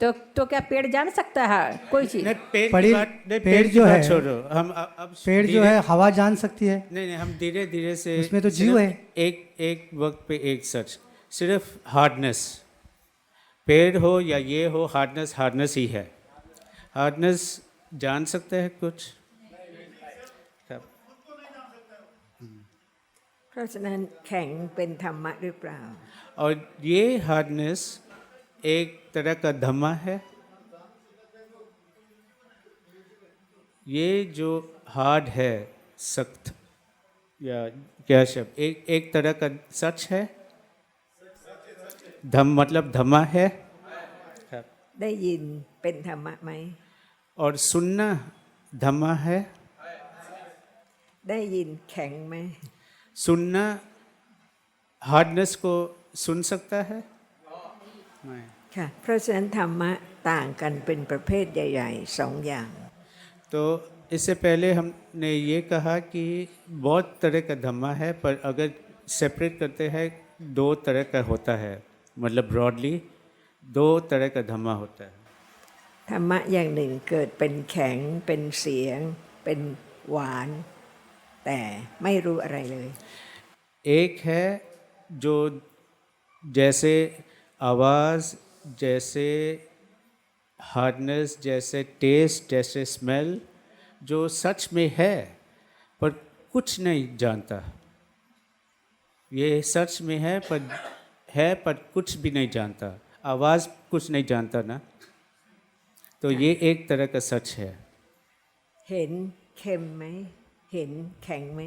तो क्या पेड़ जान सकता है कोई चीज? नहीं, पेड़ की पड़ी- बात नहीं, पेड़ पेड़ की जो बात है- छोड़ो, हम अब पेड़ जो धीरे- है हवा जान सकती है। नहीं, हम धीरे धीरे से उसमें तो जीव सिर्फ है। एक वक्त पे एक सच, सिर्फ हार्डनेस, पेड़ हो या ये हो, हार्डनेस ही है। हार्डनेस जान सकते हैं कुछครับ เพราะฉะนั้นแข็งเป็นธรรมะหรือเปล่า और ये हार्डनेस एक तरह का धम्मा है। ये जो हार्ड है, सख्त, या क्या शब्द, एक तरह का सच है। धम मतलब धम्मा है। ได้ยินเป็นธรรมะไหม और सुनना धम्मा है। ได้ยินแข็งไหม सुनना हार्डनेस को सुन सकता है नहीं। ค่ะเพราะฉะนั้นธรรมะต่างกันเป็นประเภทใหญ่ๆสองอย่าง तो इससे पहले हमने ये कहा कि बहुत तरह का धम्मा है, पर अगर सेपरेट करते हैं दो तरह का होता है, मतलब ब्रॉडली दो तरह का धम्मा होता है। ธรรมะอย่างหนึ่งเกิดเป็นแข็งเป็นเสียง เป็นหวาน แต่ไม่รู้อะไรเลย एक है जो जैसे आवाज़, जैसे हार्डनेस, जैसे टेस्ट, जैसे स्मेल, जो सच में है पर कुछ नहीं जानता। ये सच में है पर कुछ भी नहीं जानता। आवाज़ कुछ नहीं जानता ना, तो ये एक तरह का सच है। เห็นเค็มไหมเห็นแข็งไหม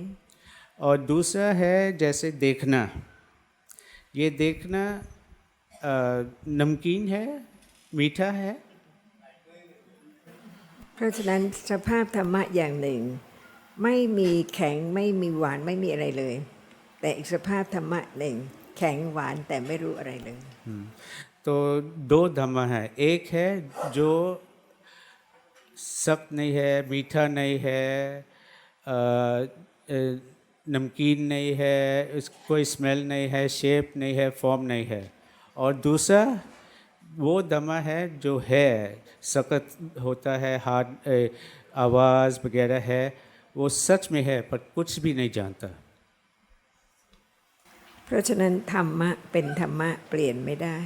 और दूसरा है जैसे देखना। ये देखना नमकीन है, मीठा है। เพราะฉะนั้นสภาพธรรมะอย่างหนึ่ง ไม่มีแข็งไม่มีหวานไม่มีอะไรเลย แต่อีกสภาพธรรมะหนึ่ง แข็งหวานแต่ไม่รู้อะไรเลย तो दो धम्मा है। एक है जो सख्त नहीं है, मीठा नहीं है, नमकीन नहीं है, कोई स्मेल नहीं है, शेप नहीं है, फॉर्म नहीं है। और दूसरा वो धम्मा है जो है, सख्त होता है, हार्ड आवाज़ वगैरह है, वो सच में है पर कुछ भी नहीं जानता। เพราะฉะนั้นธรรมะเป็นธรรมะเปลี่ยนไม่ได้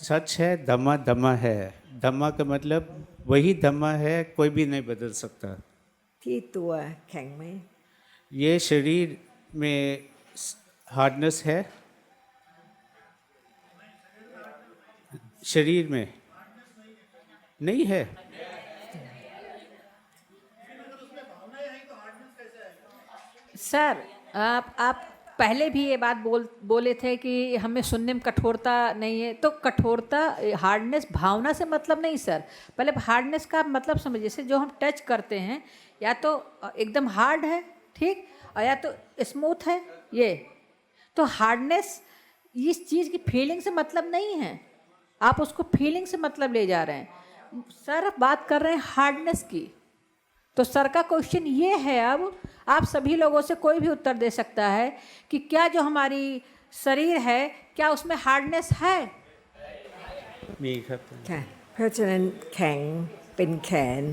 सच है, धम्मा धम्मा है। धम्मा का मतलब वही धम्मा है, कोई भी नहीं बदल सकता। ที่ตัวแข็งไหม ये शरीर में हार्डनेस है, शरीर में नहीं है। सर आप पहले भी ये बात बोले थे कि हमें सुनने में कठोरता नहीं है, तो कठोरता हार्डनेस भावना से मतलब नहीं सर। पहले हार्डनेस का मतलब समझिए, जैसे जो हम टच करते हैं या तो एकदम हार्ड है, ठीक, और या तो स्मूथ है, ये तो हार्डनेस इस चीज़ की फीलिंग से मतलब नहीं है, आप उसको फीलिंग से मतलब ले जा रहे हैं। सर बात कर रहे हैं हार्डनेस की, तो सर का क्वेश्चन ये है, अब आप सभी लोगों से कोई भी उत्तर दे सकता है कि क्या जो हमारी शरीर है क्या उसमें हार्डनेस है? มีครับ ค่ะเพราะฉะนั้นแข็งเป็นแขน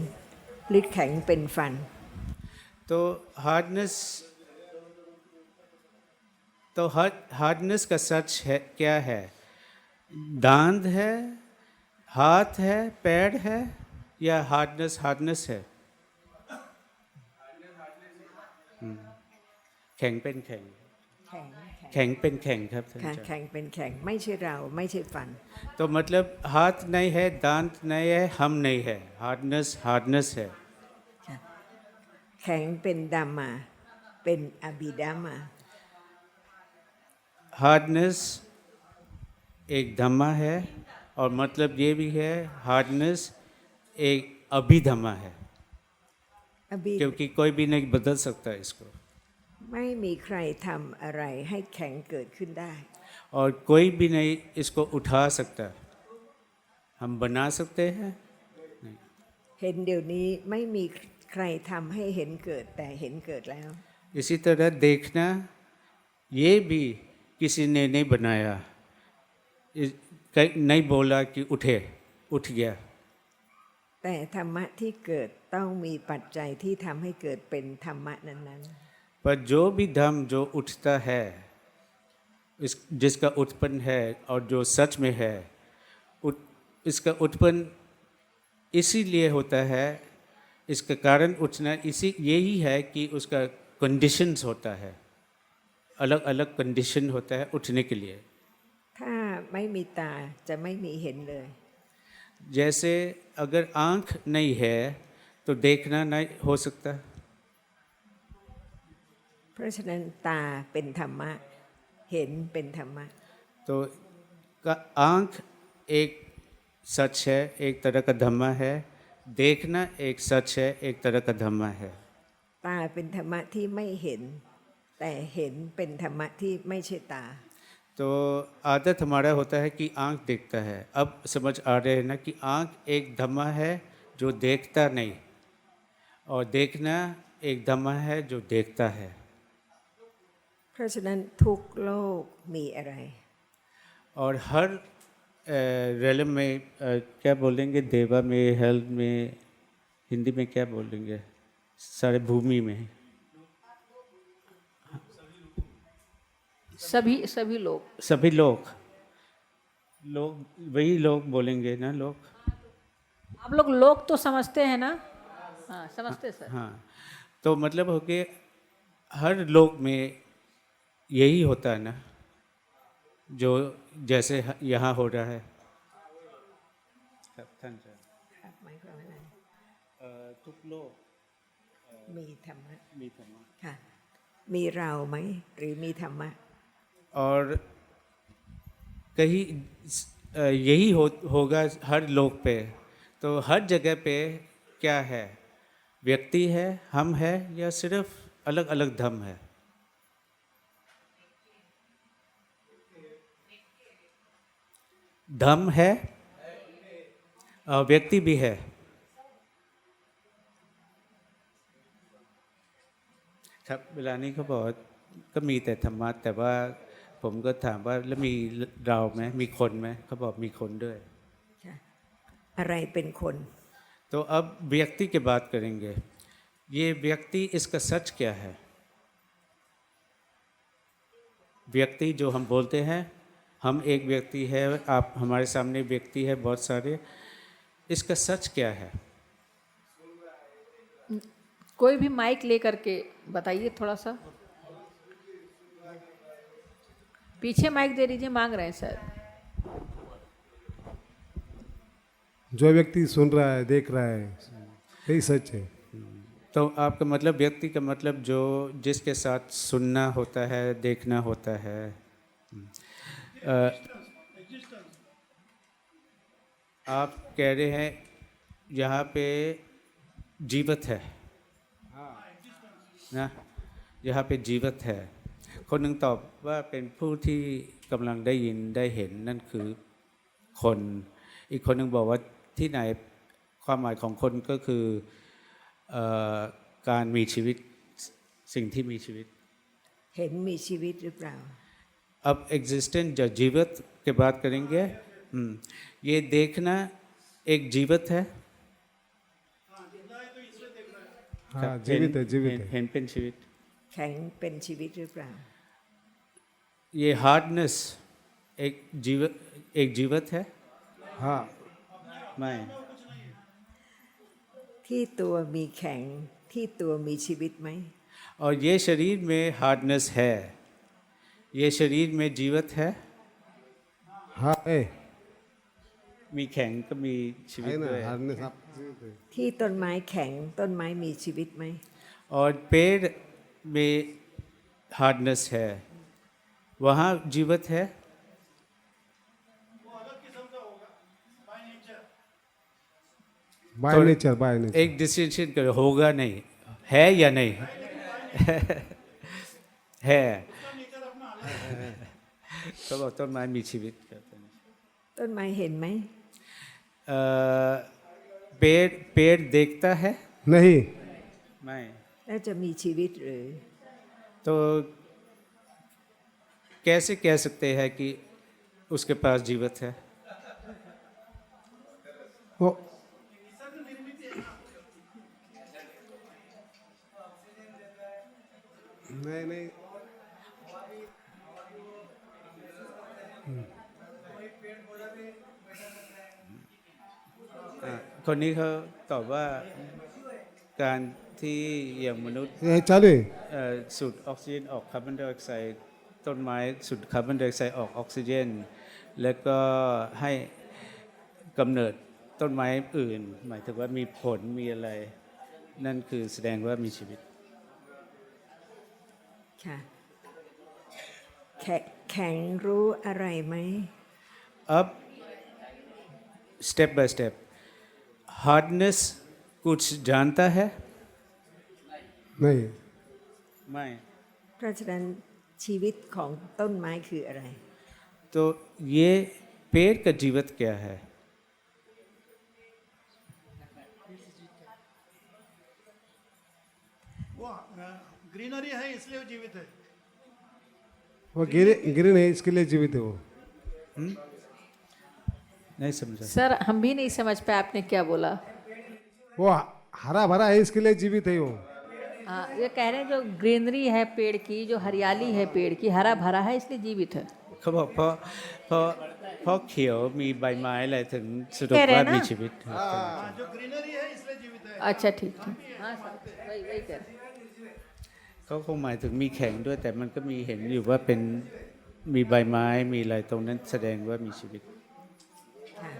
หรือแข็งเป็นฟัน तो हार्डनेस का सच है क्या है? दांत है, हाथ है, पैर है, या हार्डनेस है? แข็งเป็นแข็ง แข็ง แข็งเป็นแข็งครับท่าน ค่ะ อาจารย์ แข็งเป็นแข็งไม่ใช่เราไม่ใช่ฟัน तो मतलब हाथ नहीं है, दांत नहीं है, हम नहीं है, हार्डनेस है। แข็งเป็นดัมมาเป็นอบิดัมมา हार्डनेस एक धम्मा है, और मतलब ये भी है हार्डनेस एक अभिधम्मा है, อบิ क्योंकि कोई भी नहीं बदल सकता इसको। ไม่มีใครทำอะไรให้แข็งเกิดขึ้นได้ और कोई भी नहीं इसको उठा सकता। हम बना सकते हैं เห็นเดี๋ยวนี้ไม่มีใครทำให้เห็นเกิดแต่เห็นเกิดแล้ว इसी तरह देखना ये भी किसी ने नहीं बनाया, नहीं बोला कि उठे, उठ गया। แต่ธรรมะที่เกิดต้องมีปัจจัยที่ทำให้เกิดเป็นธรรมะนั้น पर जो भी धर्म जो उठता है, जिसका उत्पन्न है और जो सच में है, इसका उत्पन्न इसीलिए होता है, इसका कारण उठना इसी यही है कि उसका कंडीशंस होता है, अलग अलग कंडीशन होता है उठने के लिए। ๆถ้าไม่มีตาจะไม่มีเห็นเลย जैसे अगर आँख नहीं है तो देखना नहीं हो सकता। เพราะฉะนั้นตาเป็นธรรมะเห็นเป็นธรรมะ तो आँख एक सच है, एक तरह का धम्मा है, देखना एक सच है, एक तरह का धम्मा है। ตาเป็นธรรมะที่ไม่เห็น แต่เห็นเป็นธรรมะที่ไม่ใช่ตา तो आदत हमारा होता है कि आँख देखता है। अब समझ आ रहे हैं ना कि आँख एक धम्मा है जो देखता नहीं, और देखना एक धम्मा है जो देखता है। เพราะฉะนั้นทุกโลกมีอะไร और हर रेलम में क्या बोलेंगे, देवा में, हेल्थ में, हिंदी में क्या बोलेंगे, सारे भूमि में सभी लोग सभी लोग वही लोग बोलेंगे ना, लोग। आप लोग तो समझते हैं ना? हाँ समझते सर। हाँ, तो मतलब हो कि हर लोग में यही होता है ना, जो जैसे यहाँ हो रहा है। หมายความว่าอะไร ทุกโลก มีธรรมะ มีธรรมะ ค่ะมีเราไหมหรือมีธรรมะ और कहीं यही होगा हर लोग पे, तो हर जगह पे क्या है, व्यक्ति है, हम है, या सिर्फ अलग अलग धर्म है। धर्म है और व्यक्ति भी है।ครับเวลานี้เขาบอกก็มีแต่ธรรมะแต่ว่าผมก็ถามว่าแล้วมีเราไหมมีคนไหมเขาบอกมีคนด้วย อะไรเป็นคน तो अब व्यक्ति की बात करेंगे। ये व्यक्ति, इसका सच क्या है? व्यक्ति जो हम बोलते हैं, हम एक व्यक्ति है, आप हमारे सामने व्यक्ति है बहुत सारे, इसका सच क्या है? कोई भी माइक लेकर के बताइए थोड़ा सा, पीछे माइक दे दीजिए, मांग रहे हैं सर। जो व्यक्ति सुन रहा है, देख रहा है, यही सच है। तो आपका मतलब व्यक्ति का मतलब जो जिसके साथ सुनना होता है, देखना होता है। आप कह रहे हैं यहाँ पे जीवित है ना, यहाँ पे जीवित है। คนหนึ่งตอบว่าเป็นผู้ที่กำลังได้ยินได้เห็นนั่นคือคน อีกคนหนึ่งบอกว่าที่ไหนความหมายของคนก็คือการมีชีวิต สิ่งที่มีชีวิต เห็นมีชีวิตหรือเปล่า अब एग्जिस्टेंट जो जीवित के बात करेंगे, ये देखना एक जीवित है। हाँ जीवित है, जीवित है। เห็นเป็นชีวิต แข็งเป็นชีวิตหรือเปล่า ये हार्डनेस एक जीवित है। हाँ ไม่ ที่ตัวมีแข็งที่ตัวมีชีวิตไหม और ये शरीर में हार्डनेस है, ये शरीर में जीवित है। हाँ है มีแข็งก็มีชีวิต है ना, ด้วย हारने साथ जीवित है। ที่ต้นไม้แข็งต้นไม้มีชีวิตไหม और पेड़ में हार्डनेस है, वहाँ जीवित है। By nature, by nature. एक डिसीजन करो, होगा नहीं, है या नहीं? है เขาบอกต้นไม้มีชีวิตครับ ต้นไม้เห็นไหม पेड़ देखता है? नहीं ไม่ แล้วจะมีชีวิตหรือ तो कैसे कह सकते हैं कि उसके पास जीवित है? वो नहीं नहीं คนนี้เขาตอบว่าการที่อย่างมนุษย์ ये चालू है สูดออกซิเจนออกคาร์บอนไดออกไซด์ต้นไม้สูดคาร์บอนไดออกไซด์ออกออกซิเจน แล้วก็ให้กำเนิดต้นไม้อื่น หมายถึงว่ามีผลมีอะไร นั่นคือแสดงว่ามีชีวิต ค่ะแข็งรู้อะไรไหม अब स्टेप बाय स्टेप हार्डनेस कुछ जानता है? नहीं ไม่ เพราะฉะนั้นชีวิตของต้นไม้คืออะไร तो ये पेड़ का जीवित क्या है? वो ग्रीनरी है इसलिए वो जीवित है। वो गिरे नहीं, इसके लिए जीवित है वो। नहीं समझा। सर हम भी नहीं समझ पाए आपने क्या बोला। वो हरा भरा है, इसके लिए जीवित है वो। हाँ ये कह रहे हैं जो ग्रीनरी है पेड़ की, जो हरियाली है पेड़ की, हरा भरा है इसलिए जीवित है। เขาบอกเพราะเขียวมีใบไม้อะไรถึงสรุป कह रहे ว่า हैं ना? มีชีวิต हाँ, जो ग्रीनरी है इसलिए जीवित है। अच्छा ठीक ठीक हाँ सर वही कह रहे हैं। เขาคงหมายถึงมีแข็งด้วยแต่มันก็มีเห็นอยู่ว่าเป็นมีใบไม้มีอะไรตรงนั้นแสดงว่ามีชีวิต ค่ะ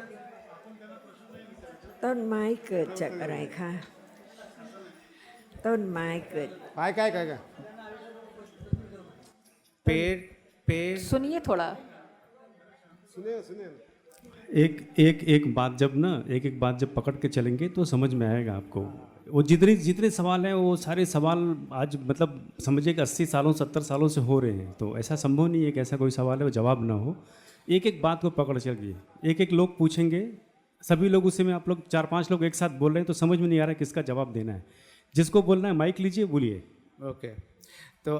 ต้นไม้เกิดจากอะไรคะ ต้นไม้เกิด काय पेड़ सुनिए थोड़ा। सुनिए एक बात जब ना एक बात जब पकड़ के चलेंगे तो समझ में आएगा आपको। वो जितने सवाल हैं वो सारे सवाल आज मतलब समझिए कि 80 सालों 70 सालों से हो रहे हैं, तो ऐसा संभव नहीं है कि ऐसा कोई सवाल है वो जवाब ना हो। एक बात को पकड़ चलिए, एक लोग पूछेंगे, सभी लोग उसी में आप लोग 4-5 लोग एक साथ बोल रहे हैं तो समझ में नहीं आ रहा है किसका जवाब देना है। जिसको बोलना है माइक लीजिए, बोलिए। ओके, तो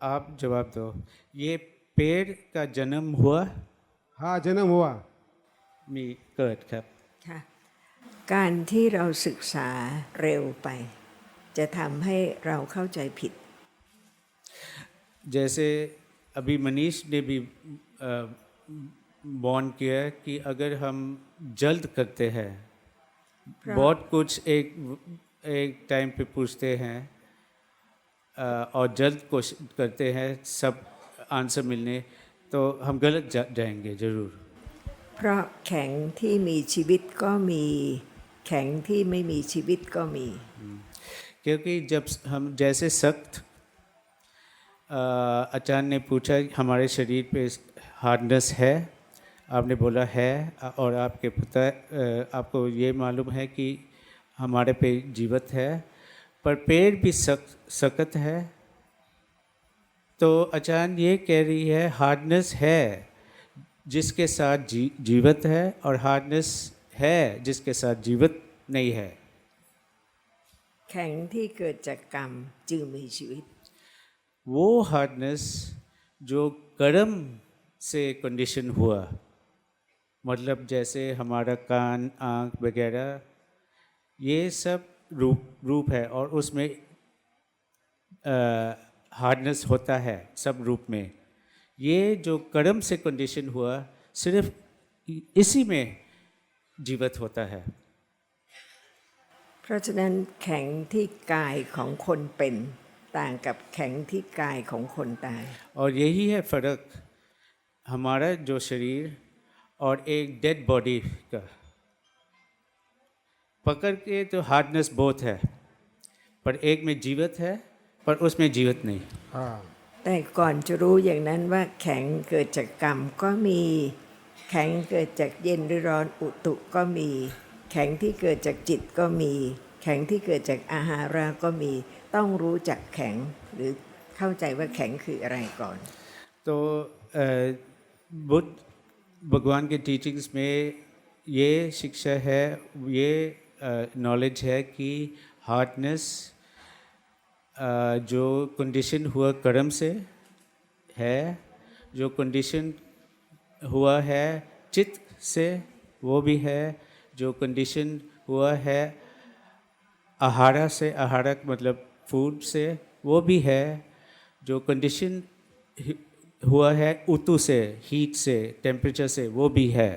आप जवाब दो। ये पेड़ का जन्म हुआ? हाँ जन्म हुआ। มีเกิดครับ ค่ะการที่เราศึกษาเร็วไป จะทำให้เราเข้าใจผิด जैसे अभी मनीष ने भी बॉर्न किया कि अगर हम जल्द करते हैं बहुत कुछ एक टाइम पे पूछते हैं और जल्द कोशिश करते हैं सब आंसर मिलने, तो हम गलत जाएंगे ज़रूर। เพราะแข็งที่มีชีวิตก็มีแข็งที่ไม่มีชีวิตก็มี क्योंकि जब हम जैसे सख्त आचार्य ने पूछा हमारे शरीर पे हार्डनेस है, आपने बोला है और आपके पता आपको ये मालूम है कि हमारे पे जीवित है, पर पेड़ भी सख्त है। तो आचार्य ये कह रही है हार्डनेस है जिसके साथ जीवित है और हार्डनेस है जिसके साथ जीवित नहीं है। แข็งที่เกิดจากกรรมจึงมีชีวิต वो हार्डनेस जो कर्म से कंडीशन हुआ, मतलब जैसे हमारा कान आँख वगैरह ये सब रूप है और उसमें हार्डनेस होता है सब रूप में। ये जो कर्म से कंडीशन हुआ सिर्फ इसी में जीवित होता है। เพราะฉะนั้นแข็งที่กายของคนเป็นต่างกับแข็งที่กายของคนตาย और यही है फ़र्क हमारा जो शरीर और एक डेड बॉडी का। पकड़ के तो हार्डनेस बहुत है, पर एक में जीवित है पर उसमें जीवित नहीं। हाँ แต่ก่อนจะรู้อย่างนั้นว่าแข็งเกิดจากกรรมก็มีแข็งเกิดจากเย็นหรือร้อนอุตุก็มีแข็งที่เกิดจากจิตก็มีแข็งที่เกิดจากอาหาระก็มีต้องรู้จักแข็งหรือเข้าใจว่าแข็งคืออะไรก่อน तो बुद्ध भगवान के टीचिंग्स में ये शिक्षा है, ये नॉलेज है कि हार्डनेस जो कंडीशन हुआ कर्म से है, जो कंडीशन हुआ है चित्त से वो भी है, जो कंडीशन हुआ है आहारा से, आहारक मतलब फूड से वो भी है, जो कंडीशन हुआ है उतु से, हीट से, टेम्परेचर से वो भी है।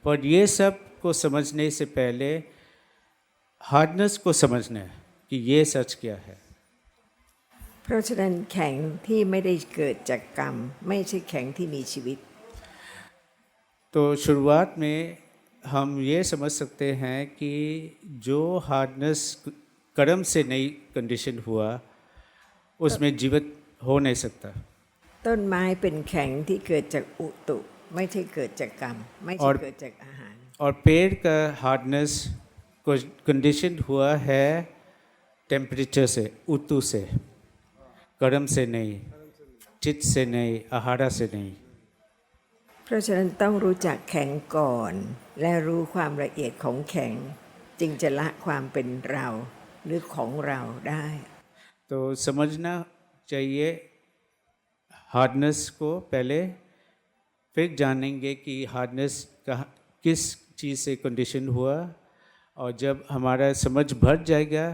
पर ये सब को समझने से पहले हार्डनेस को समझना है कि ये सच क्या है। เพราะฉะนั้นแข็งที่ไม่ได้เกิดจากกรรมไม่ใช่แข็งที่มีชีวิต तो शुरुआत में हम ये समझ सकते हैं कि जो हार्डनेस कर्म से नई कंडीशन हुआ उसमें जीवित हो नहीं सकता। ต้นไม้เป็นแข็งที่เกิดจากอุตุไม่ใช่เกิดจากกรรมไม่ใช่เกิดจากอาหาร और पेड़ का हार्डनेस को कंडीशन हुआ है टेम्परेचर से, उतु से, कर्म से नहीं, चित्त से नहीं, आहारा से नहीं। เพราะฉะนั้นต้องรู้จักแข็งก่อน และรู้ความละเอียดของแข็งจึงจะละความเป็นเราหรือของเราได้ तो समझना चाहिए हार्डनेस को पहले, फिर जानेंगे कि हार्डनेस का किस चीज़ से कंडीशन हुआ, और जब हमारा समझ भर जाएगा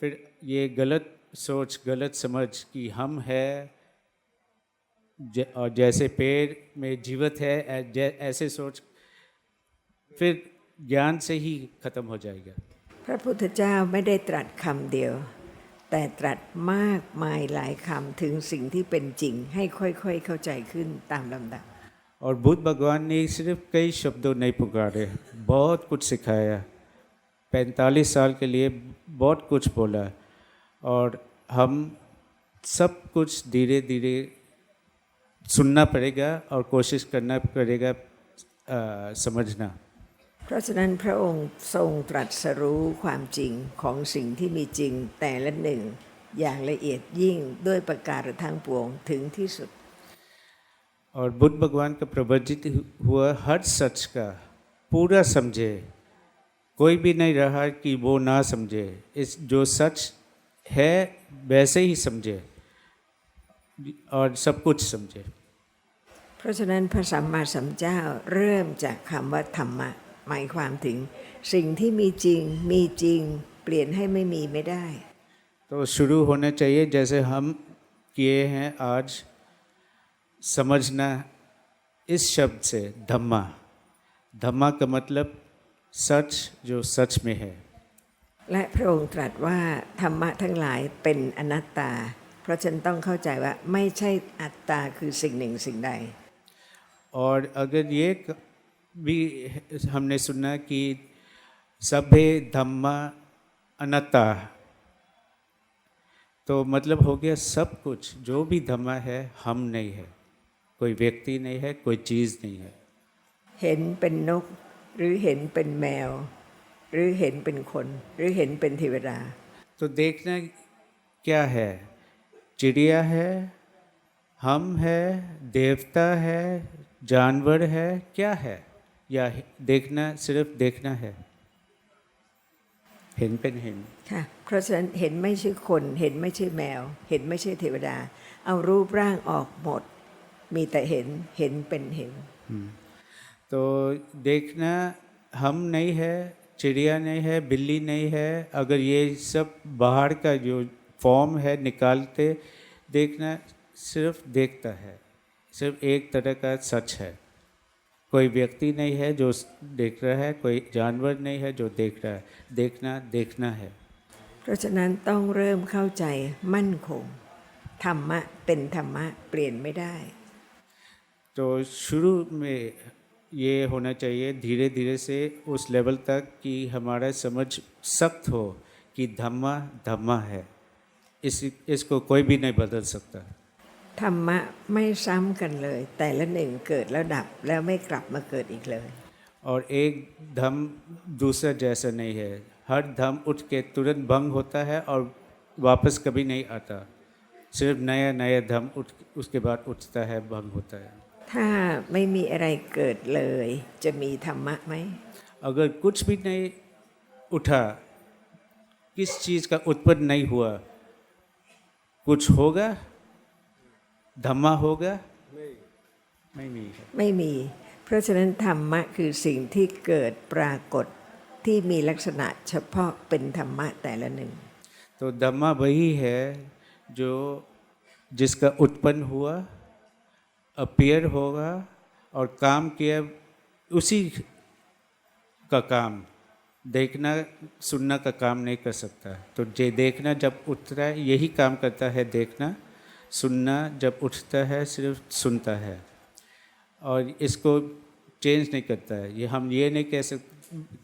फिर ये गलत सोच, गलत समझ कि हम है और जैसे पेड़ में जीवित है ऐसे सोच फिर ज्ञान से ही ख़त्म हो जाएगा। พระพุทธเจ้าไม่ได้ตรัสคำเดียวแต่ตรัสมากมายหลายคำถึงสิ่งที่เป็นจริงให้ค่อยๆเข้าใจขึ้นตามลำดับ और बुद्ध भगवान ने सिर्फ कई शब्दों नहीं पुकारे, बहुत कुछ सिखाया। 45 साल के लिए बहुत कुछ बोला और हम सब कुछ धीरे धीरे सुनना पड़ेगा और कोशिश करना पड़ेगा समझना। เพราะฉะนั้นพระองค์ทรงตรัสรู้ความจริงของสิ่งที่มีจริงแต่ละหนึ่งอย่างละเอียดยิ่งด้วยประการทั้งปวงถึงที่สุด और बुद्ध भगवान का प्रवचित हुआ हर सच का पूरा समझे, कोई भी नहीं रहा कि वो ना समझे। इस जो सच है वैसे ही समझे और सब कुछ समझे। เพราะฉะนั้นพระสัมมาสัมพุทธเจ้าเริ่มจากคำว่าธรรมะหมายความถึงสิ่งที่มีจริงมีจริงเปลี่ยนให้ไม่มีไม่ได้ तो शुरू होना चाहिए जैसे हम किए हैं आज, समझना इस शब्द से धम्मा। धम्मा का मतलब सच, जो सच में है। และพระองค์ตรัสว่าธรรมะทั้งหลายเป็นอนัตตา เพราะฉะนันต้องเข้าใจว่าไม่ใช่อัตตาคือสิ่งหนึ่งสิ่งใด और अगर ये भी हमने सुना कि सभे धम्मा अनात्ता, तो मतलब हो गया सब कुछ जो भी धम्मा है हम नहीं है, कोई व्यक्ति नहीं है, कोई चीज़ नहीं है। เห็นเป็นนกหรือเห็นเป็นแมวหรือเห็นเป็นคนหรือเห็นเป็นเทวดา तो देखना क्या है, चिड़िया है, हम है, देवता है, जानवर है, क्या है, या देखना सिर्फ देखना है। เห็นเป็นเห็น ค่ะเพราะฉะนั้นเห็นไม่ใช่คนเห็นไม่ใช่แมวเห็นไม่ใช่เทวดาเอารูปร่างออกหมดมีแต่เห็นเห็นเป็นเห็น तो देखना हम नहीं है, चिड़िया नहीं है, बिल्ली नहीं है। अगर ये सब बाहर का जो फॉर्म है निकालते, देखना सिर्फ देखता है, सिर्फ एक तरह का सच है। कोई व्यक्ति नहीं है जो देख रहा है, कोई जानवर नहीं है जो देख रहा है। देखना देखना है। เพราะฉะนั้นต้องเริ่มเข้าใจมั่นคงธรรมะเป็นธรรมะเปลี่ยนไม่ได้ तो शुरू में ये होना चाहिए धीरे धीरे से उस लेवल तक कि हमारा समझ सख्त हो कि धम्मा धम्मा है, इसको कोई भी नहीं बदल सकता। ธรรมะไม่ซ้ำกันเลยแต่ละหนึ่งเกิดแล้วดับแล้วไม่กลับมาเกิดอีกเลย और एक धम दूसरा जैसा नहीं है, हर धम उठ के तुरंत भंग होता है और वापस कभी नहीं आता। सिर्फ नया नया धम उठ उसके बाद उठता है, भंग होता है। ถ้าไม่มีอะไรเกิดเลยจะมีธรรมะไหม अगर कुछ भी नहीं उठा, किस चीज़ का उत्पन्न नहीं हुआ, कुछ होगा, धम्मा होगा ไม่มีครับ ไม่มี เพราะฉะนั้นธรรมะคือสิ่งที่เกิดปรากฏที่มีลักษณะเฉพาะเป็นธรรมะแต่ละหนึ่ง तो धम्मा वही है जो जिसका उत्पन्न हुआ, अपीयर होगा और काम किया, उसी का काम देखना सुनना का काम नहीं कर सकता। तो जे देखना जब उठता है यही काम करता है, देखना सुनना जब उठता है सिर्फ सुनता है और इसको चेंज नहीं करता है। ये हम ये नहीं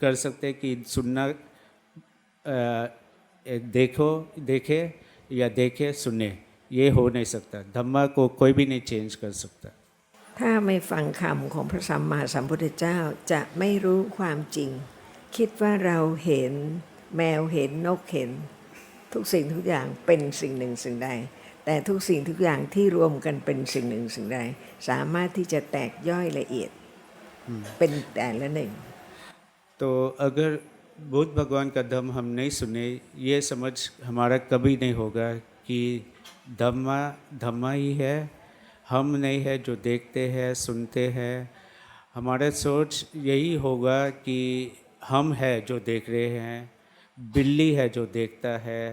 कर सकते कि सुनना देखो देखे या देखे सुने, ये हो नहीं सकता। धम्मा को कोई भी नहीं चेंज कर सकता। ถ้าไม่ฟังคำของพระสัมมาสัมพุทธเจ้าจะไม่รู้ความจริง คิดว่าเราเห็นแมวเห็นนกเห็นทุกสิ่งทุกอย่างเป็นสิ่งหนึ่งสิ่งใด แต่ทุกสิ่งทุกอย่างที่รวมกันเป็นสิ่งหนึ่งสิ่งใดสามารถที่จะแตกย่อยละเอียดเป็นแต่ละหนึ่ง तो अगर बुद्ध भगवान का धम्म हम नहीं सुने, ये समझ हमारा कभी नहीं होगा कि धम्मा धम्मा ही है, हम नहीं है जो देखते हैं सुनते हैं। हमारा सोच यही होगा कि हम है जो देख रहे हैं, बिल्ली है जो देखता है,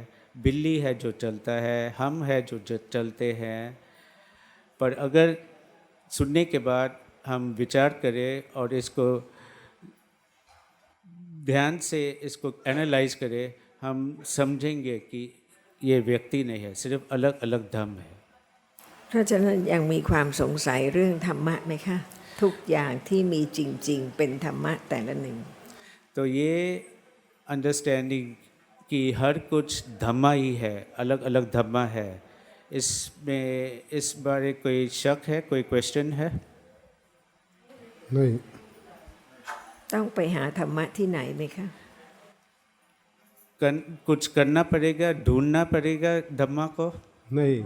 बिल्ली है जो चलता है, हम है जो चलते हैं। पर अगर सुनने के बाद हम विचार करें और इसको ध्यान से इसको एनालाइज करें, हम समझेंगे कि ये व्यक्ति नहीं है, सिर्फ अलग अलग धम्म है। เพราะฉะนั้นยังมีความสงสัยเรื่องธรรมะไหมคะ ทุกอย่างที่มีจริงๆเป็นธรรมะแต่ละหนึ่ง तो ये अंडरस्टैंडिंग कि हर कुछ धम्मा ही है, अलग अलग धम्मा है, इसमें इस बारे कोई शक है, कोई क्वेश्चन है? नहीं ต้องไปหาธรรมะที่ไหนไหมคะ कुछ करना पड़ेगा, ढूंढना पड़ेगा धम्मा को, नहीं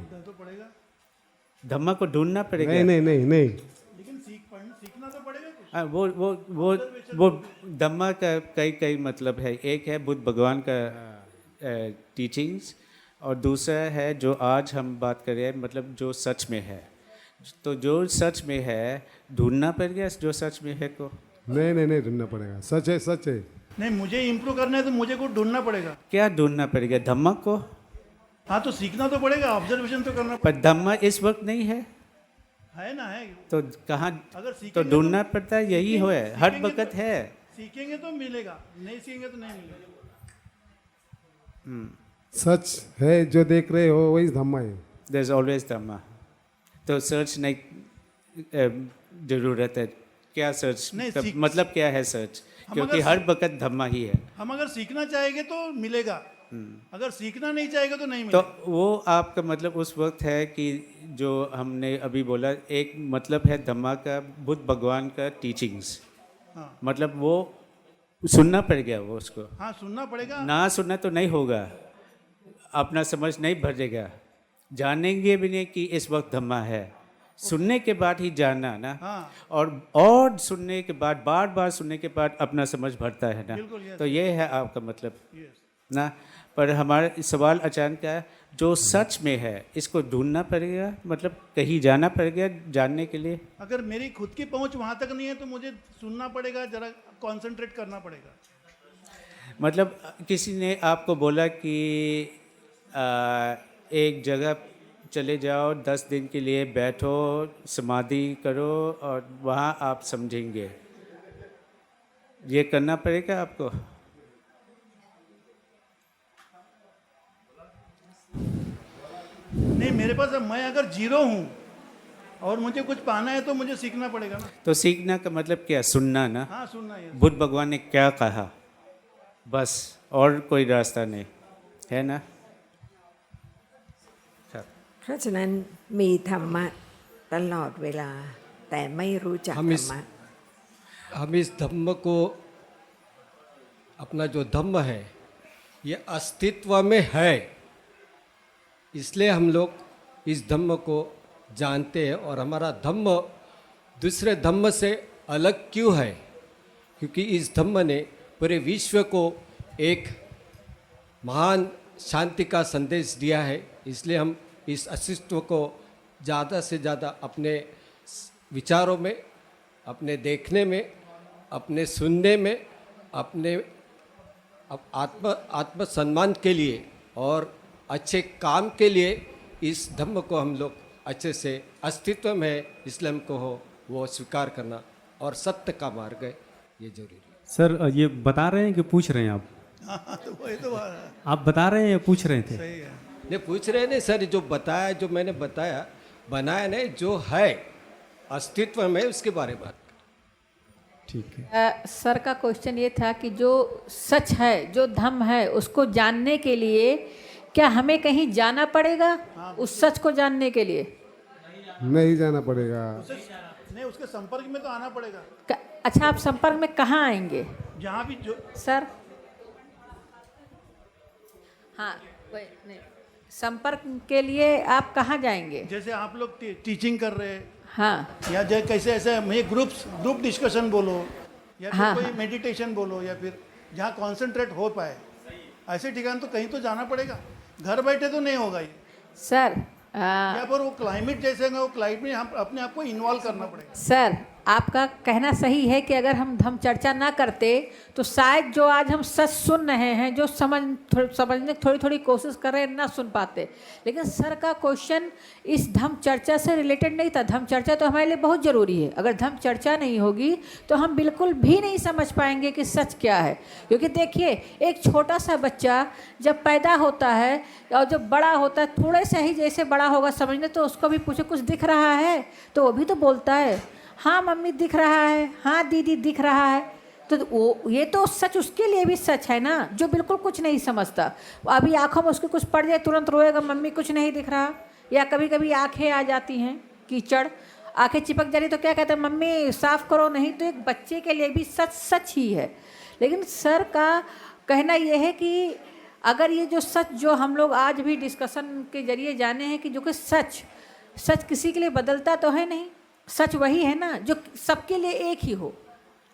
धम्मा को ढूंढना पड़ेगा। नहीं नहीं नहीं नहीं लेकिन सीखना तो पड़ेगा कुछ। हाँ, वो धम्मा का कई मतलब है। एक है बुद्ध भगवान का टीचिंग्स और दूसरा है जो आज हम बात कर रहे हैं, मतलब जो सच में है। तो जो सच में है ढूंढना पड़ेगा, जो सच में है को नहीं नहीं नहीं ढूंढना पड़ेगा, सच है सच है। नहीं, मुझे इम्प्रूव करना है तो मुझे कुछ ढूंढना पड़ेगा। क्या ढूंढना पड़ेगा? धम्मा को। हाँ, तो सीखना तो पड़ेगा, ऑब्जर्वेशन तो करना पर धम्मा इस वक्त नहीं है, है ना, है। तो कहाँ अगर तो सीखेंगे ढूंढना पड़ता है, यही हो है, हर सीखेंगे वक्त तो- है। सीखेंगे तो मिलेगा, नहीं सीखेंगे तो नहीं मिलेगा। सच है जो देख रहे हो वही धम्मा है। देयर इज ऑलवेज धम्मा। तो सर्च नहीं जरूरत है। क्या सर्च नहीं, मतलब क्या है सर्च? क्योंकि हर वक्त धम्मा ही है। हम अगर सीखना चाहेंगे तो मिलेगा, अगर सीखना नहीं चाहेगा तो नहीं तो मिलेगा। वो आपका मतलब उस वक्त है कि जो हमने अभी बोला, एक मतलब है धम्मा का, बुद्ध भगवान का टीचिंग्स, हाँ मतलब वो सुनना पड़ेगा वो उसको। हाँ, सुनना पड़ेगा। ना सुनना तो नहीं होगा, अपना समझ नहीं भरेगा, जानेंगे भी नहीं कि इस वक्त धम्मा है। सुनने के बाद ही जानना ना, हाँ। और सुनने के बाद, बार बार सुनने के बाद अपना समझ भरता है ना। बिल्कुल, yes। तो ये है आपका मतलब Yes। ना। पर हमारा सवाल अचानक क्या है, जो सच में है इसको ढूंढना पड़ेगा, मतलब कहीं जाना पड़ेगा जानने के लिए। अगर मेरी खुद की पहुंच वहां तक नहीं है तो मुझे सुनना पड़ेगा, जरा कंसंट्रेट करना पड़ेगा। मतलब किसी ने आपको बोला कि एक जगह चले जाओ, 10 दिन के लिए बैठो, समाधि करो और वहाँ आप समझेंगे, ये करना पड़ेगा आपको। नहीं, मेरे पास मैं अगर जीरो हूँ और मुझे कुछ पाना है तो मुझे सीखना पड़ेगा ना। तो सीखना का मतलब क्या? सुनना ना। हाँ, सुनना है। बुद्ध भगवान ने क्या कहा, बस, और कोई रास्ता नहीं है ना। เพราะฉะนั้นมีธรรมะตลอดเวลาแต่ไม่รู้จักธรรมะ हम इस धम्म को, अपना जो धम्म है ये अस्तित्व में है, इसलिए हम लोग इस धम्म को जानते हैं। और हमारा धम्म दूसरे धम्म से अलग क्यों है? क्योंकि इस धम्म ने पूरे विश्व को एक महान शांति का संदेश दिया है, इसलिए हम इस अस्तित्व को ज़्यादा से ज़्यादा अपने विचारों में, अपने देखने में, अपने सुनने में, अपने आत्म सम्मान के लिए और अच्छे काम के लिए इस धम्म को हम लोग अच्छे से अस्तित्व में है, इसलिए हमको हो वो स्वीकार करना और सत्य का मार्ग है, ये जरूरी है। सर ये बता रहे हैं कि पूछ रहे हैं आप? हाँ, तो वही तो बात है। आप बता रहे हैं या पूछ रहे थे? सही है। नहीं पूछ रहे नहीं सर, जो बताया, जो मैंने बताया बनाया नहीं, जो है अस्तित्व में उसके बारे में बात। ठीक है। सर का क्वेश्चन ये था कि जो सच है, जो धम्म है, उसको जानने के लिए क्या हमें कहीं जाना पड़ेगा उस सच को जानने के लिए? नहीं जाना पड़ेगा। नहीं, उसके संपर्क में तो आना पड़ेगा। अच्छा, आप संपर्क में कहाँ आएंगे? जहाँ भी जो सर हाँ, नहीं, संपर्क के लिए आप कहाँ जाएंगे? जैसे आप लोग टीचिंग कर रहे हैं, हाँ, या कैसे ऐसे मैं ग्रुप डिस्कशन बोलो, या फिर हाँ, कोई मेडिटेशन बोलो, या फिर जहाँ कॉन्सेंट्रेट हो पाए, ऐसे ठिकान तो कहीं तो जाना पड़ेगा। घर बैठे तो नहीं होगा ये सर। या फिर वो क्लाइमेट जैसे वो क्लाइमेट में हम अपने आप को इन्वॉल्व करना पड़ेगा। सर, आपका कहना सही है कि अगर हम धम्म चर्चा ना करते तो शायद जो आज हम सच सुन रहे हैं, जो समझने की थोड़ी थोड़ी कोशिश कर रहे हैं, ना सुन पाते। लेकिन सर का क्वेश्चन इस धम्म चर्चा से रिलेटेड नहीं था। धम्म चर्चा तो हमारे लिए बहुत ज़रूरी है। अगर धम्म चर्चा नहीं होगी तो हम बिल्कुल भी नहीं समझ पाएंगे कि सच क्या है। क्योंकि देखिए, एक छोटा सा बच्चा जब पैदा होता है और जब बड़ा होता है, थोड़े से ही जैसे बड़ा होगा समझने, तो उसको भी पूछे कुछ दिख रहा है तो वो भी तो बोलता है, हाँ मम्मी दिख रहा है, हाँ दीदी दिख रहा है। तो वो ये तो सच उसके लिए भी सच है ना, जो बिल्कुल कुछ नहीं समझता। अभी आंखों में उसके कुछ पड़ जाए तुरंत रोएगा, मम्मी कुछ नहीं दिख रहा। या कभी कभी आंखें आ जाती हैं, कीचड़ आंखें चिपक जा रही तो क्या कहते हैं, मम्मी साफ करो। नहीं, तो एक बच्चे के लिए भी सच सच ही है। लेकिन सर का कहना यह है कि अगर ये जो सच जो हम लोग आज भी डिस्कशन के जरिए जाने हैं कि जो कि सच किसी के लिए बदलता तो है नहीं। सच वही है ना जो सबके लिए एक ही हो।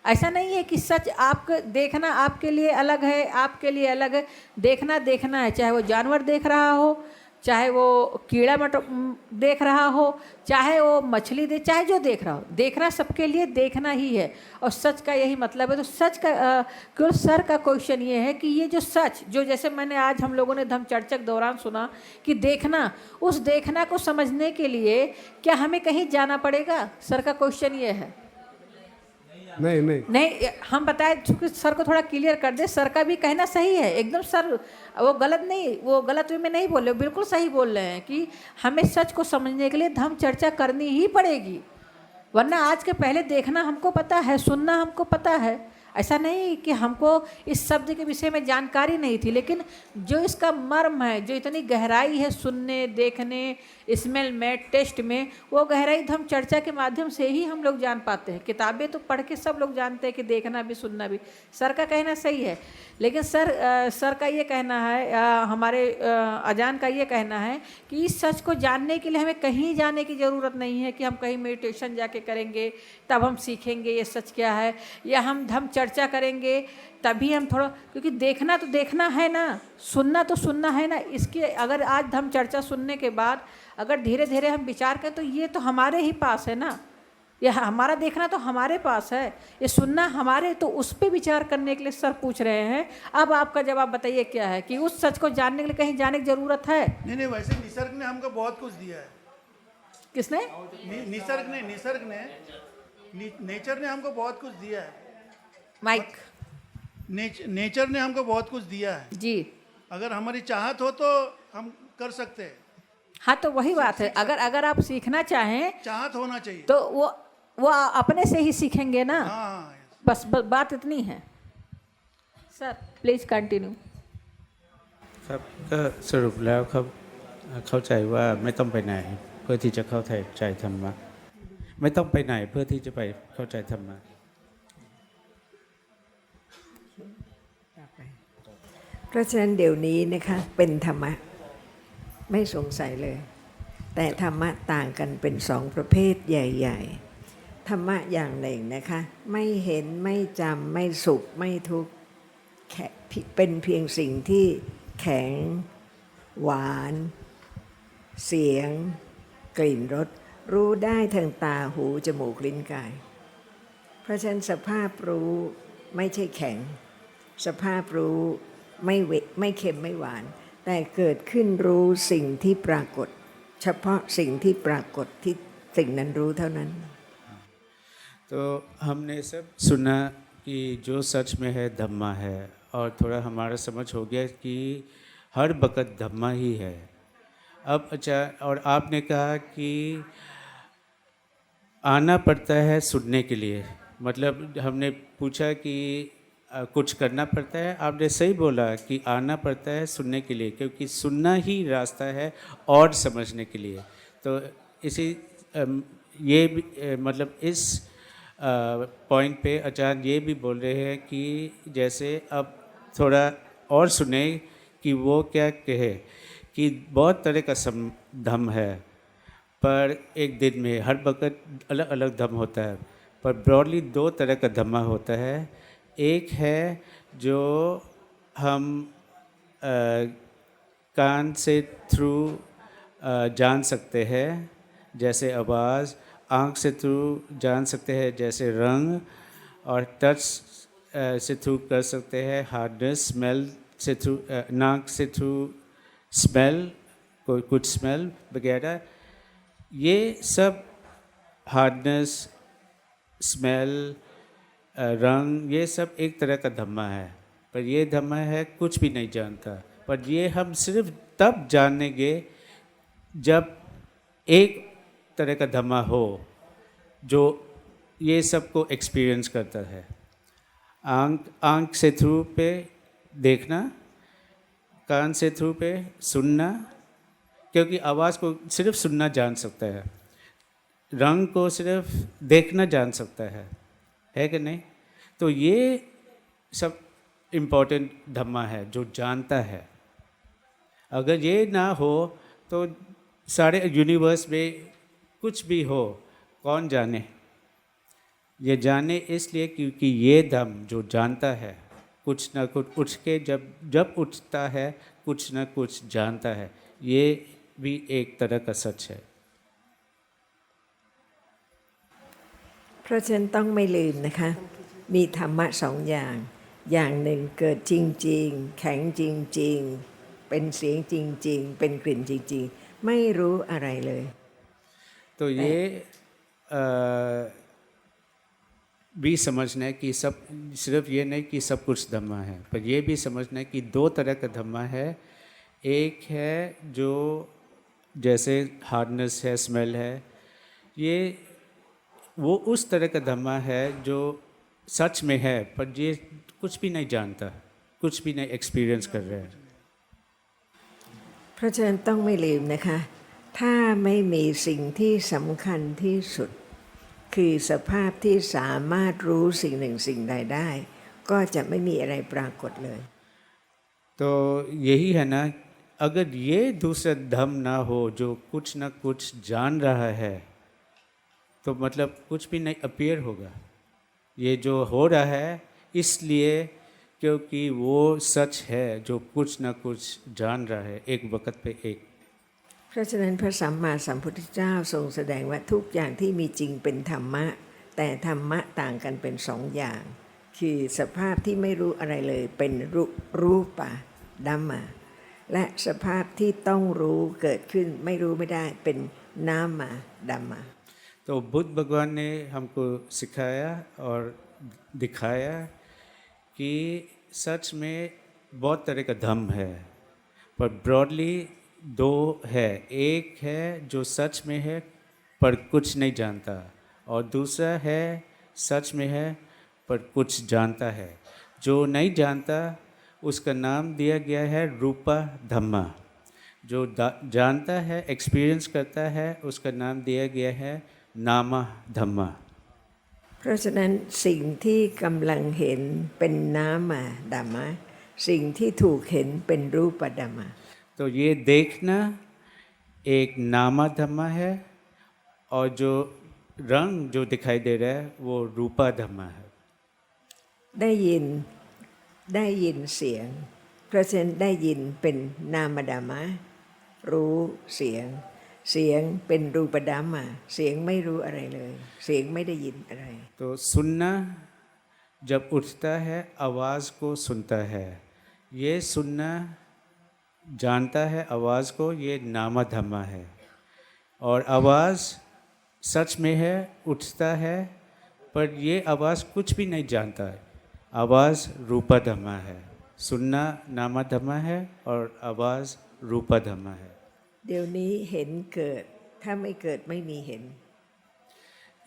ऐसा नहीं है कि सच आपका देखना आपके लिए अलग है, आपके लिए अलग है। देखना है, चाहे वो जानवर देख रहा हो, चाहे वो कीड़ा देख रहा हो, चाहे वो मछली चाहे जो देख रहा हो, देखना सबके लिए देखना ही है। और सच का यही मतलब है। तो सच का क्यों सर का क्वेश्चन ये है कि ये जो सच, जो जैसे मैंने आज हम लोगों ने धम्म चर्चा के दौरान सुना कि देखना, उस देखना को समझने के लिए क्या हमें कहीं जाना पड़ेगा? सर का क्वेश्चन ये है। नहीं, हम बताए, चूँकि सर को थोड़ा क्लियर कर दे। सर का भी कहना सही है एकदम। सर वो गलत नहीं, वो गलत वे में नहीं बोल रहे, बिल्कुल सही बोल रहे हैं कि हमें सच को समझने के लिए धम्म चर्चा करनी ही पड़ेगी। वरना आज के पहले देखना हमको पता है, सुनना हमको पता है। ऐसा नहीं कि हमको इस शब्द के विषय में जानकारी नहीं थी, लेकिन जो इसका मर्म है, जो इतनी गहराई है सुनने, देखने, स्मेल में, टेस्ट में, वो गहराई धम्म चर्चा के माध्यम से ही हम लोग जान पाते हैं। किताबें तो पढ़ के सब लोग जानते हैं कि देखना भी सुनना भी। सर का कहना सही है, लेकिन सर का ये कहना है, हमारे अजान का ये कहना है कि इस सच को जानने के लिए हमें कहीं जाने की ज़रूरत नहीं है कि हम कहीं मेडिटेशन जाके करेंगे तब हम सीखेंगे ये सच क्या है, या हम धम्म चर्चा करेंगे तभी हम थोड़ा, क्योंकि देखना तो देखना है ना, सुनना तो सुनना है ना। इसके अगर आज धम्म चर्चा सुनने के बाद अगर धीरे धीरे हम विचार करें तो ये तो हमारे ही पास है ना। ये हमारा देखना तो हमारे पास है, ये सुनना हमारे, तो उस पर विचार करने के लिए सर पूछ रहे हैं। अब आपका जवाब बताइए क्या है कि उस सच को जानने के लिए कहीं जाने की ज़रूरत है? नहीं, वैसे निसर्ग ने हमको बहुत कुछ दिया है। किसने? निसर्ग ने नेचर ने हमको बहुत कुछ दिया है। माइक। नेचर ने हमको बहुत कुछ दिया है जी। अगर हमारी चाहत हो तो हम कर सकते हैं। हाँ, तो वही बात है। अगर आप सीखना चाहें, चाहत होना चाहिए, तो वो अपने से ही सीखेंगे ना। हाँ, बस बात इतनी है। Sir please continue. ครับก็สรุปแล้วครับเข้าใจว่าไม่ต้องไปไหนเพื่อที่จะเข้าใจธรรมะไม่ต้องไปไหนเพื่อที่จะไปเข้าใจธรรมะ เพราะฉะนั้นเดี๋ยวนี้นะคะเป็นธรรมะไม่สงสัยเลย แต่ธรรมะต่างกันเป็นสองประเภทใหญ่ๆธรรมะอย่างหนึ่งนะคะไม่เห็นไม่จำไม่สุขไม่ทุกข์เป็นเพียงสิ่งที่แข็งหวานเสียงกลิ่นรส รู้ได้ทางตาหูจมูกลิ้นกาย เพราะฉะนั้นสภาพรู้ไม่ใช่แข็ง สภาพรู้ไม่เค็มไม่หวาน แต่เกิดขึ้นรู้สิ่งที่ปรากฏ เฉพาะสิ่งที่ปรากฏที่สิ่งนั้นรู้เท่านั้น तो हमने सब सुना कि जो सच में है धम्मा है, और थोड़ा हमारा समझ हो गया कि हर वक़्त धम्मा ही है। अब अच्छा, और आपने कहा कि आना पड़ता है सुनने के लिए, मतलब हमने पूछा कि कुछ करना पड़ता है, आपने सही बोला कि आना पड़ता है सुनने के लिए, क्योंकि सुनना ही रास्ता है और समझने के लिए। तो इसी ये भी मतलब इस पॉइंट पे आचार्य ये भी बोल रहे हैं कि जैसे अब थोड़ा और सुने कि वो क्या कहे कि बहुत तरह का धम्म है, पर एक दिन में हर वक्त अलग अलग धम्म होता है, पर ब्रॉडली दो तरह का धम्मा होता है। एक है जो हम कान से थ्रू जान सकते हैं, जैसे आवाज़, आँख से थ्रू जान सकते हैं जैसे रंग, और टच से थ्रू कर सकते हैं हार्डनेस, स्मेल से थ्रू, नाक से थ्रू स्मेल, कोई कुछ स्मेल वगैरह। ये सब हार्डनेस, स्मेल, रंग, ये सब एक तरह का धम्मा है, पर ये धम्मा है कुछ भी नहीं जानता। पर ये हम सिर्फ तब जानेंगे जब एक तरह का धम्मा हो जो ये सब को एक्सपीरियंस करता है। आँख से थ्रू पे देखना, कान से थ्रू पे सुनना, क्योंकि आवाज़ को सिर्फ सुनना जान सकता है, रंग को सिर्फ देखना जान सकता है कि नहीं? तो ये सब इम्पोर्टेंट धम्मा है जो जानता है। अगर ये ना हो तो सारे यूनिवर्स में कुछ भी हो, कौन जाने? ये जाने इसलिए क्योंकि ये धम्म जो जानता है, कुछ ना कुछ उठ के जब उठता है कुछ ना कुछ जानता है, ये भी एक तरह का सच है। เพราะฉะนั้นต้องไม่ลืมนะคะ มีธรรมะสองอย่าง อย่างหนึ่งเกิดจริงๆ แข็งจริงๆ เป็นเสียงจริงๆ เป็นกลิ่นจริงๆ ไม่รู้อะไรเลย तो ये भी समझना है कि सब सिर्फ ये नहीं कि सब कुछ धम्मा है, पर ये भी समझना है कि दो तरह का धम्मा है। एक है जो जैसे हार्डनेस है, स्मेल है, ये वो उस तरह का धम्मा है जो सच में है, पर ये कुछ भी नहीं जानता, कुछ भी नहीं एक्सपीरियंस कर रहे हैं। เพราะฉะนั้นต้องไม่ลืมนะคะ ถ้าไม่มีสิ่งที่สำคัญที่สุด คือสภาพที่สามารถรู้สิ่งหนึ่งสิ่งใดได้ ก็จะไม่มีอะไรปรากฏเลย तो यही है ना, अगर ये दूसरा धम्म ना हो जो कुछ ना कुछ जान रहा है, तो मतलब कुछ भी नहीं अपीयर होगा। ये जो हो रहा है इसलिए क्योंकि वो सच है जो कुछ ना कुछ जान रहा है एक वक्त पे एक। เพราะฉะนั้นพระสัมมาสัมพุทธเจ้าทรงแสดงว่าทุกอย่างที่มีจริงเป็นธรรมะ แต่ธรรมะต่างกันเป็นสองอย่าง คือสภาพที่ไม่รู้อะไรเลยเป็นรูปะดัมมะ และสภาพที่ต้องรู้เกิดขึ้นไม่รู้ไม่ได้เป็นนามะดัมมะ तो बुद्ध भगवान ने हमको सिखाया और दिखाया कि सच में बहुत तरह का धम्म है, पर ब्रॉडली दो है। एक है जो सच में है पर कुछ नहीं जानता, और दूसरा है सच में है पर कुछ जानता है। जो नहीं जानता उसका नाम दिया गया है रूपा धम्मा, जो जानता है, एक्सपीरियंस करता है, उसका नाम दिया गया है नामा धम्मा। เพราะฉะนั้นสิ่งที่กำลังเห็นเป็นนามะดัมมะ สิ่งที่ถูกเห็นเป็นรูปดัมมะ तो ये देखना एक नामा धम्मा है, और जो रंग जो दिखाई दे रहा है वो रूपा धम्मा है। ได้ยินเสียง เพราะฉะนั้นได้ยินเป็นนามดัมมะ รู้เสียง เสียงเป็นรูปดัมมาเสียงไม่รู้อะไรเลย เสียงไม่ได้ยินอะไร तो सुनना जब उठता है आवाज़ को सुनता है, ये सुनना जानता है आवाज़ को, ये नामा धम्मा है। और आवाज़ सच में है, उठता है, पर ये आवाज़ कुछ भी नहीं जानता है। आवाज़ रूपा धम्मा है। सुनना नामा धम्मा है और आवाज़ रूपा धम्मा है। เดี๋ยวนี้เห็นเกิดถ้าไม่เกิดไม่มีเห็น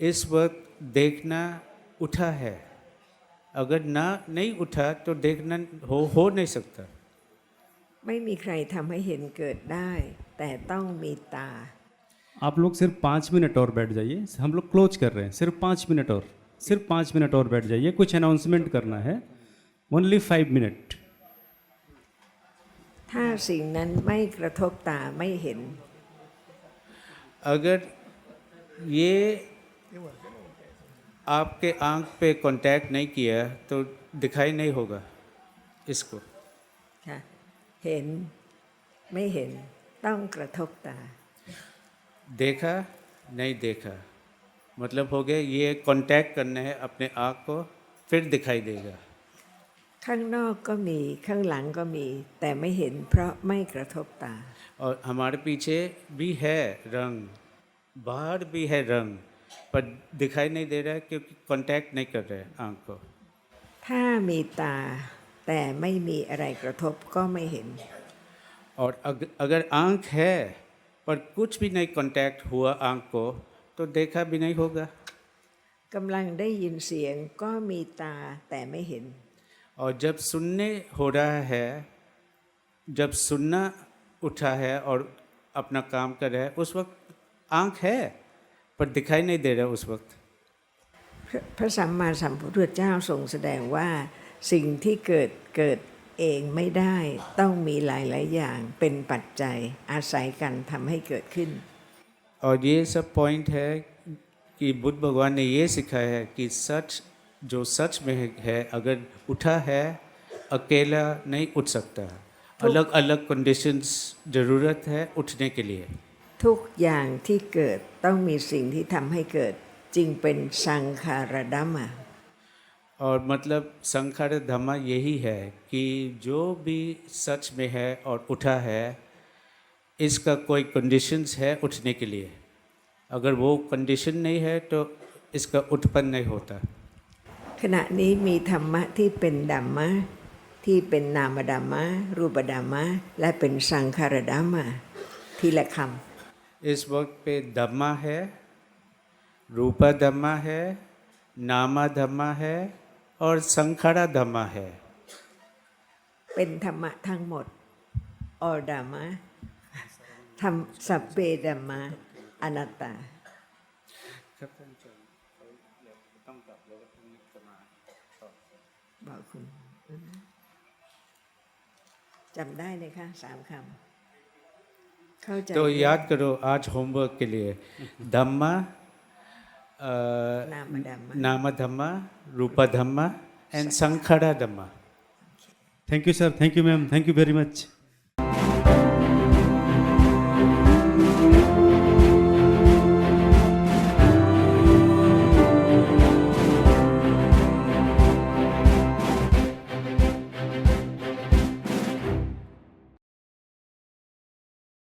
इस वक्त देखना उठा है, अगर ना नहीं उठा तो देखना हो नहीं सकता। ไม่มีใครทำให้เห็นเกิดได้ แต่ต้องมีตา आप लोग सिर्फ 5 मिनट और बैठ जाइए, हम लोग क्लोज कर रहे हैं, सिर्फ 5 मिनट और, सिर्फ 5 मिनट और बैठ जाइए, कुछ अनाउंसमेंट करना है, ओनली 5 मिनट। ถ้าสิ่งนั้นไม่กระทบตาไม่เห็น अगर ये आपके आंख पे कांटेक्ट नहीं किया तो दिखाई नहीं होगा इसको। ค่ะเห็นไม่เห็นต้องกระทบตา देखा नहीं देखा मतलब हो गया, ये कांटेक्ट करना है अपने आँख को, फिर दिखाई देगा। ข้างนอกก็มีข้างหลังก็มี แต่ไม่เห็นเพราะไม่กระทบตา और हमारे पीछे भी है रंग, बाहर भी है रंग, पर दिखाई नहीं दे रहा है क्योंकि कांटेक्ट नहीं कर रहे हैं आँख को। ถ้ามีตาแต่ไม่มีอะไรกระทบก็ไม่เห็น और अगर आँख है पर कुछ भी नहीं कांटेक्ट हुआ आँख को तो देखा भी नहीं होगा। กำลังได้ยินเสียงก็มีตาแต่ไม่เห็น और जब सुनने हो रहा है, जब सुनना उठा है और अपना काम कर रहा है, उस वक्त आँख है पर दिखाई नहीं दे रहा उस वक्त। พระสัมมาสัมพุทธเจ้าทรงแสดงว่าสิ่งที่เกิดเองไม่ได้ต้องมีหลายๆอย่างเป็นปัจจัยอาศัยกันทำให้เกิดขึ้น और ये सब पॉइंट है कि बुद्ध भगवान ने ये सिखाया है कि सच जो सच में है अगर उठा है अकेला नहीं उठ सकता, अलग अलग कंडीशंस ज़रूरत है उठने के लिए। ทุกอย่างที่เกิดต้องมีสิ่งที่ทำให้เกิดจึงเป็นสังขารดัมมะ और मतलब संखार धम्मा यही है कि जो भी सच में है और उठा है, इसका कोई कंडीशंस है उठने के लिए। अगर वो कंडीशन नहीं है तो इसका उत्पन्न नहीं होता। ขณะนี้มีธรรมะที่เป็นดัมมะที่เป็นนามดัมมะรูปดัมมะและเป็นสังขารดัมมะทีละค इस वक्त पे धम्मा है, रूपा धम्मा है, नामा धम्मा है और संखारा धम्मा है। ำเป็นธรรมะทั้งหมดออดัมมะทำสัพเพดัมมะอนัตตาบอกคุณจำได้เลยค่ะ3 คำเข้าใจ तो याद करो आज होमवर्क के लिए धम्मा, นามดัมมะ नामा धम्मा, रूपा धम्मा एंड संखारा धम्मा। Thank you sir, thank you ma'am, thank you very much.